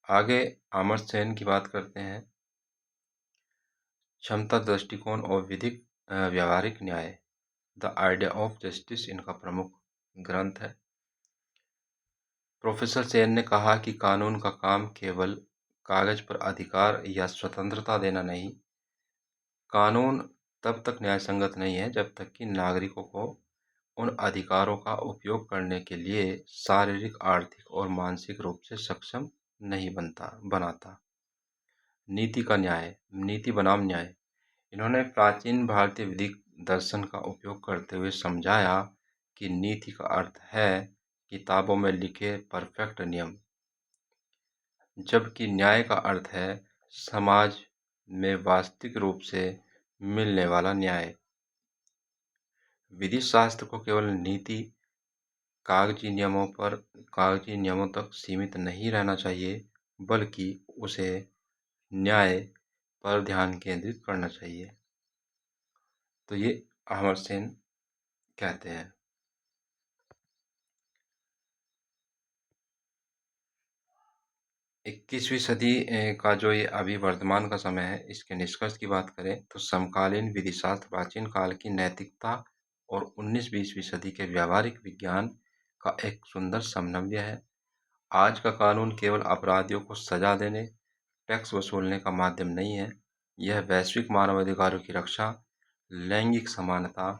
आगे अमर्त्य सेन की बात करते हैं। क्षमता, दृष्टिकोण और विधिक व्यावहारिक न्याय, द आइडिया ऑफ जस्टिस इनका प्रमुख ग्रंथ है। प्रोफेसर सेन ने कहा कि कानून का काम केवल कागज पर अधिकार या स्वतंत्रता देना नहीं। कानून तब तक न्यायसंगत नहीं है जब तक कि नागरिकों को उन अधिकारों का उपयोग करने के लिए शारीरिक, आर्थिक और मानसिक रूप से सक्षम नहीं बनाता। नीति का न्याय, नीति बनाम न्याय। इन्होंने प्राचीन भारतीय विधिक दर्शन का उपयोग करते हुए समझाया कि नीति का अर्थ है किताबों में लिखे परफेक्ट नियम, जबकि न्याय का अर्थ है समाज में वास्तविक रूप से मिलने वाला न्याय। विधि शास्त्र को केवल कागजी नियमों तक सीमित नहीं रहना चाहिए, बल्कि उसे न्याय पर ध्यान केंद्रित करना चाहिए। तो ये अमर्त्य सेन कहते हैं। 21वीं सदी का जो ये अभी वर्तमान का समय है, इसके निष्कर्ष की बात करें तो समकालीन विधिशास्त्र प्राचीन काल की नैतिकता और 19-20वीं सदी के व्यावहारिक विज्ञान का एक सुंदर समन्वय है। आज का कानून केवल अपराधियों को सजा देने, टैक्स वसूलने का माध्यम नहीं है। यह वैश्विक मानवाधिकारों की रक्षा, लैंगिक समानता,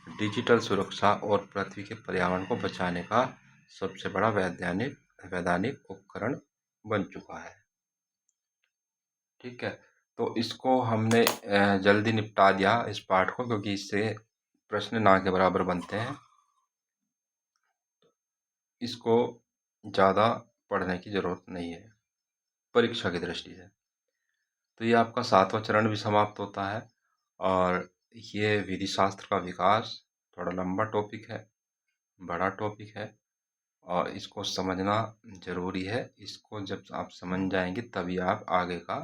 डिजिटल सुरक्षा और पृथ्वी के पर्यावरण को बचाने का सबसे बड़ा वैधानिक उपकरण बन चुका है। ठीक है, तो इसको हमने जल्दी निपटा दिया इस पाठ को, क्योंकि इससे प्रश्न ना के बराबर बनते हैं। इसको ज़्यादा पढ़ने की ज़रूरत नहीं है परीक्षा की दृष्टि से। तो ये आपका 7वां चरण भी समाप्त होता है। और ये विधि शास्त्र का विकास थोड़ा लंबा टॉपिक है, बड़ा टॉपिक है, और इसको समझना ज़रूरी है। इसको जब आप समझ जाएंगे तभी आप आगे का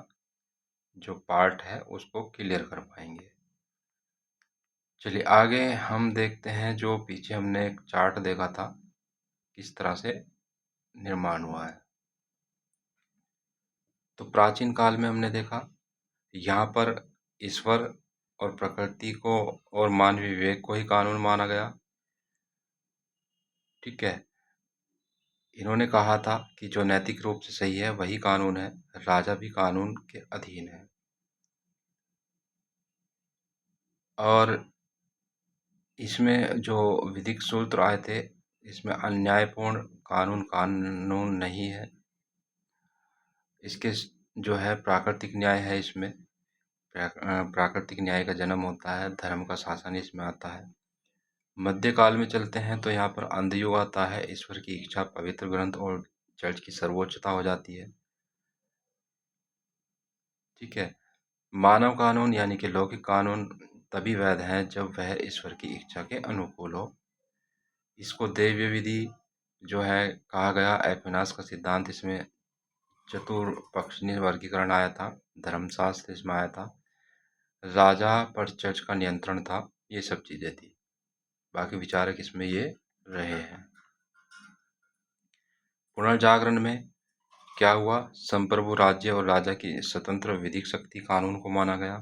जो पार्ट है उसको क्लियर कर पाएंगे। चलिए आगे हम देखते हैं, जो पीछे हमने एक चार्ट देखा था किस तरह से निर्माण हुआ है। तो प्राचीन काल में हमने देखा यहाँ पर ईश्वर और प्रकृति को और मानवीय विवेक को ही कानून माना गया। ठीक है, इन्होंने कहा था कि जो नैतिक रूप से सही है वही कानून है, राजा भी कानून के अधीन है। और इसमें जो विधिक सूत्र आए थे, इसमें अन्यायपूर्ण कानून कानून नहीं है। इसके जो है प्राकृतिक न्याय है। इसमें प्राकृतिक न्याय का जन्म होता है, धर्म का शासन इसमें आता है। मध्यकाल में चलते हैं तो यहाँ पर अंधयुग आता है। ईश्वर की इच्छा पवित्र ग्रंथ और चर्च की सर्वोच्चता हो जाती है। ठीक है, मानव कानून यानी कि लौकिक कानून तभी वैध हैं जब वह ईश्वर की इच्छा के अनुकूल हो। इसको दैवीय विधि जो है कहा गया। एक्विनास का सिद्धांत इसमें चतुर्पक्षीय वर्गीकरण आया था। धर्मशास्त्र इसमें आया था। राजा पर चर्च का नियंत्रण था। ये सब चीज़ें थी। बाकी विचारक इसमें ये रहे हैं। पुनर्जागरण में क्या हुआ? संप्रभु राज्य और राजा की स्वतंत्र विधिक शक्ति कानून को माना गया।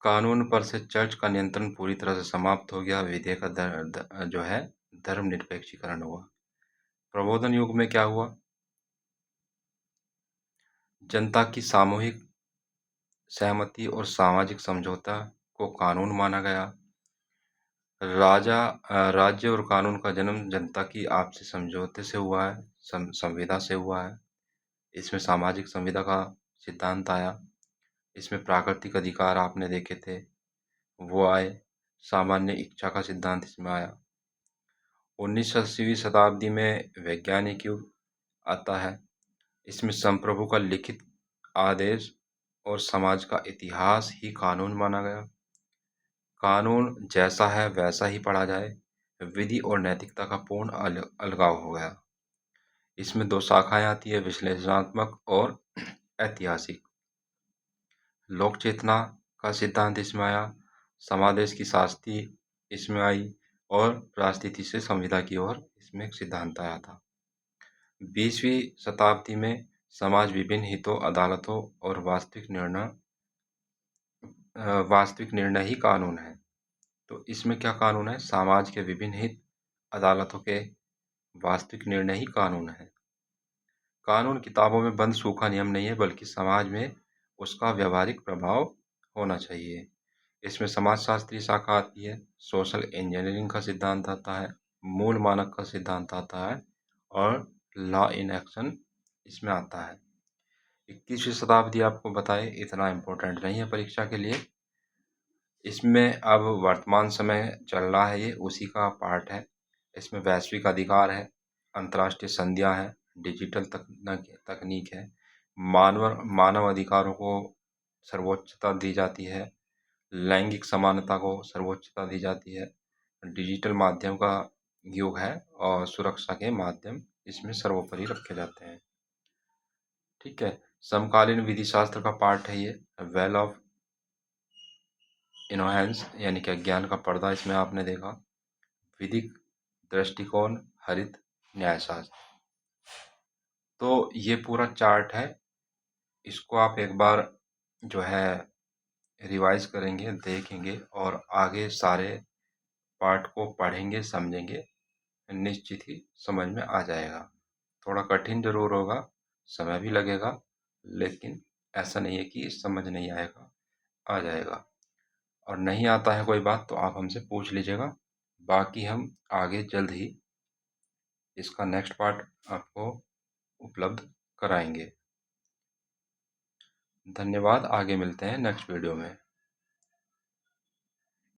कानून पर से चर्च का नियंत्रण पूरी तरह से समाप्त हो गया। विधेय का जो है धर्मनिरपेक्षीकरण हुआ। प्रबोधन युग में क्या हुआ? जनता की सामूहिक सहमति और सामाजिक समझौता को कानून माना गया। राज्य और कानून का जन्म जनता की आपसी समझौते से हुआ है, संविदा से हुआ है। इसमें सामाजिक संविदा का सिद्धांत आया। इसमें प्राकृतिक अधिकार आपने देखे थे, वो आए। सामान्य इच्छा का सिद्धांत इसमें आया। 19वीं शताब्दी में वैज्ञानिक युग आता है। इसमें संप्रभु का लिखित आदेश और समाज का इतिहास ही कानून माना गया। कानून जैसा है वैसा ही पढ़ा जाए, विधि और नैतिकता का पूर्ण अलगाव हो गया। इसमें 2 शाखाएं आती है, विश्लेषणात्मक और ऐतिहासिक। लोक चेतना का सिद्धांत इसमें आया। समादेश की शास्ति इसमें आई और राजनीति से संविदा की ओर इसमें एक सिद्धांत आया था। 20वीं शताब्दी में समाज विभिन्न हितों, अदालतों और वास्तविक निर्णय ही कानून है। तो इसमें क्या कानून है? समाज के विभिन्न हित, अदालतों के वास्तविक निर्णय ही कानून है। कानून किताबों में बंद सूखा नियम नहीं है, बल्कि समाज में उसका व्यावहारिक प्रभाव होना चाहिए। इसमें समाजशास्त्रीय शाखा आती है, सोशल इंजीनियरिंग का सिद्धांत आता है, मूल मानक का सिद्धांत आता है और लॉ इन एक्शन इसमें आता है। 21वीं शताब्दी आपको बताए इतना इम्पोर्टेंट नहीं है परीक्षा के लिए। इसमें अब वर्तमान समय चल रहा है, ये उसी का पार्ट है। इसमें वैश्विक अधिकार है, अंतर्राष्ट्रीय संधियां हैं, डिजिटल तकनीक है, मानव अधिकारों को सर्वोच्चता दी जाती है, लैंगिक समानता को सर्वोच्चता दी जाती है, डिजिटल माध्यम का युग है और सुरक्षा के माध्यम इसमें सर्वोपरि रखे जाते हैं। ठीक है, समकालीन विधि शास्त्र का पार्ट है ये। वेल ऑफ इनोहेंस यानी कि अज्ञान का पर्दा इसमें आपने देखा। विधिक दृष्टिकोण, हरित न्यायशास्त्र। तो ये पूरा चार्ट है। इसको आप एक बार जो है रिवाइज करेंगे, देखेंगे और आगे सारे पार्ट को पढ़ेंगे, समझेंगे, निश्चित ही समझ में आ जाएगा। थोड़ा कठिन जरूर होगा, समय भी लगेगा, लेकिन ऐसा नहीं है कि समझ नहीं आएगा, आ जाएगा। और नहीं आता है कोई बात तो आप हमसे पूछ लीजिएगा। बाकी हम आगे जल्द ही इसका नेक्स्ट पार्ट आपको उपलब्ध कराएंगे। धन्यवाद। आगे मिलते हैं नेक्स्ट वीडियो में।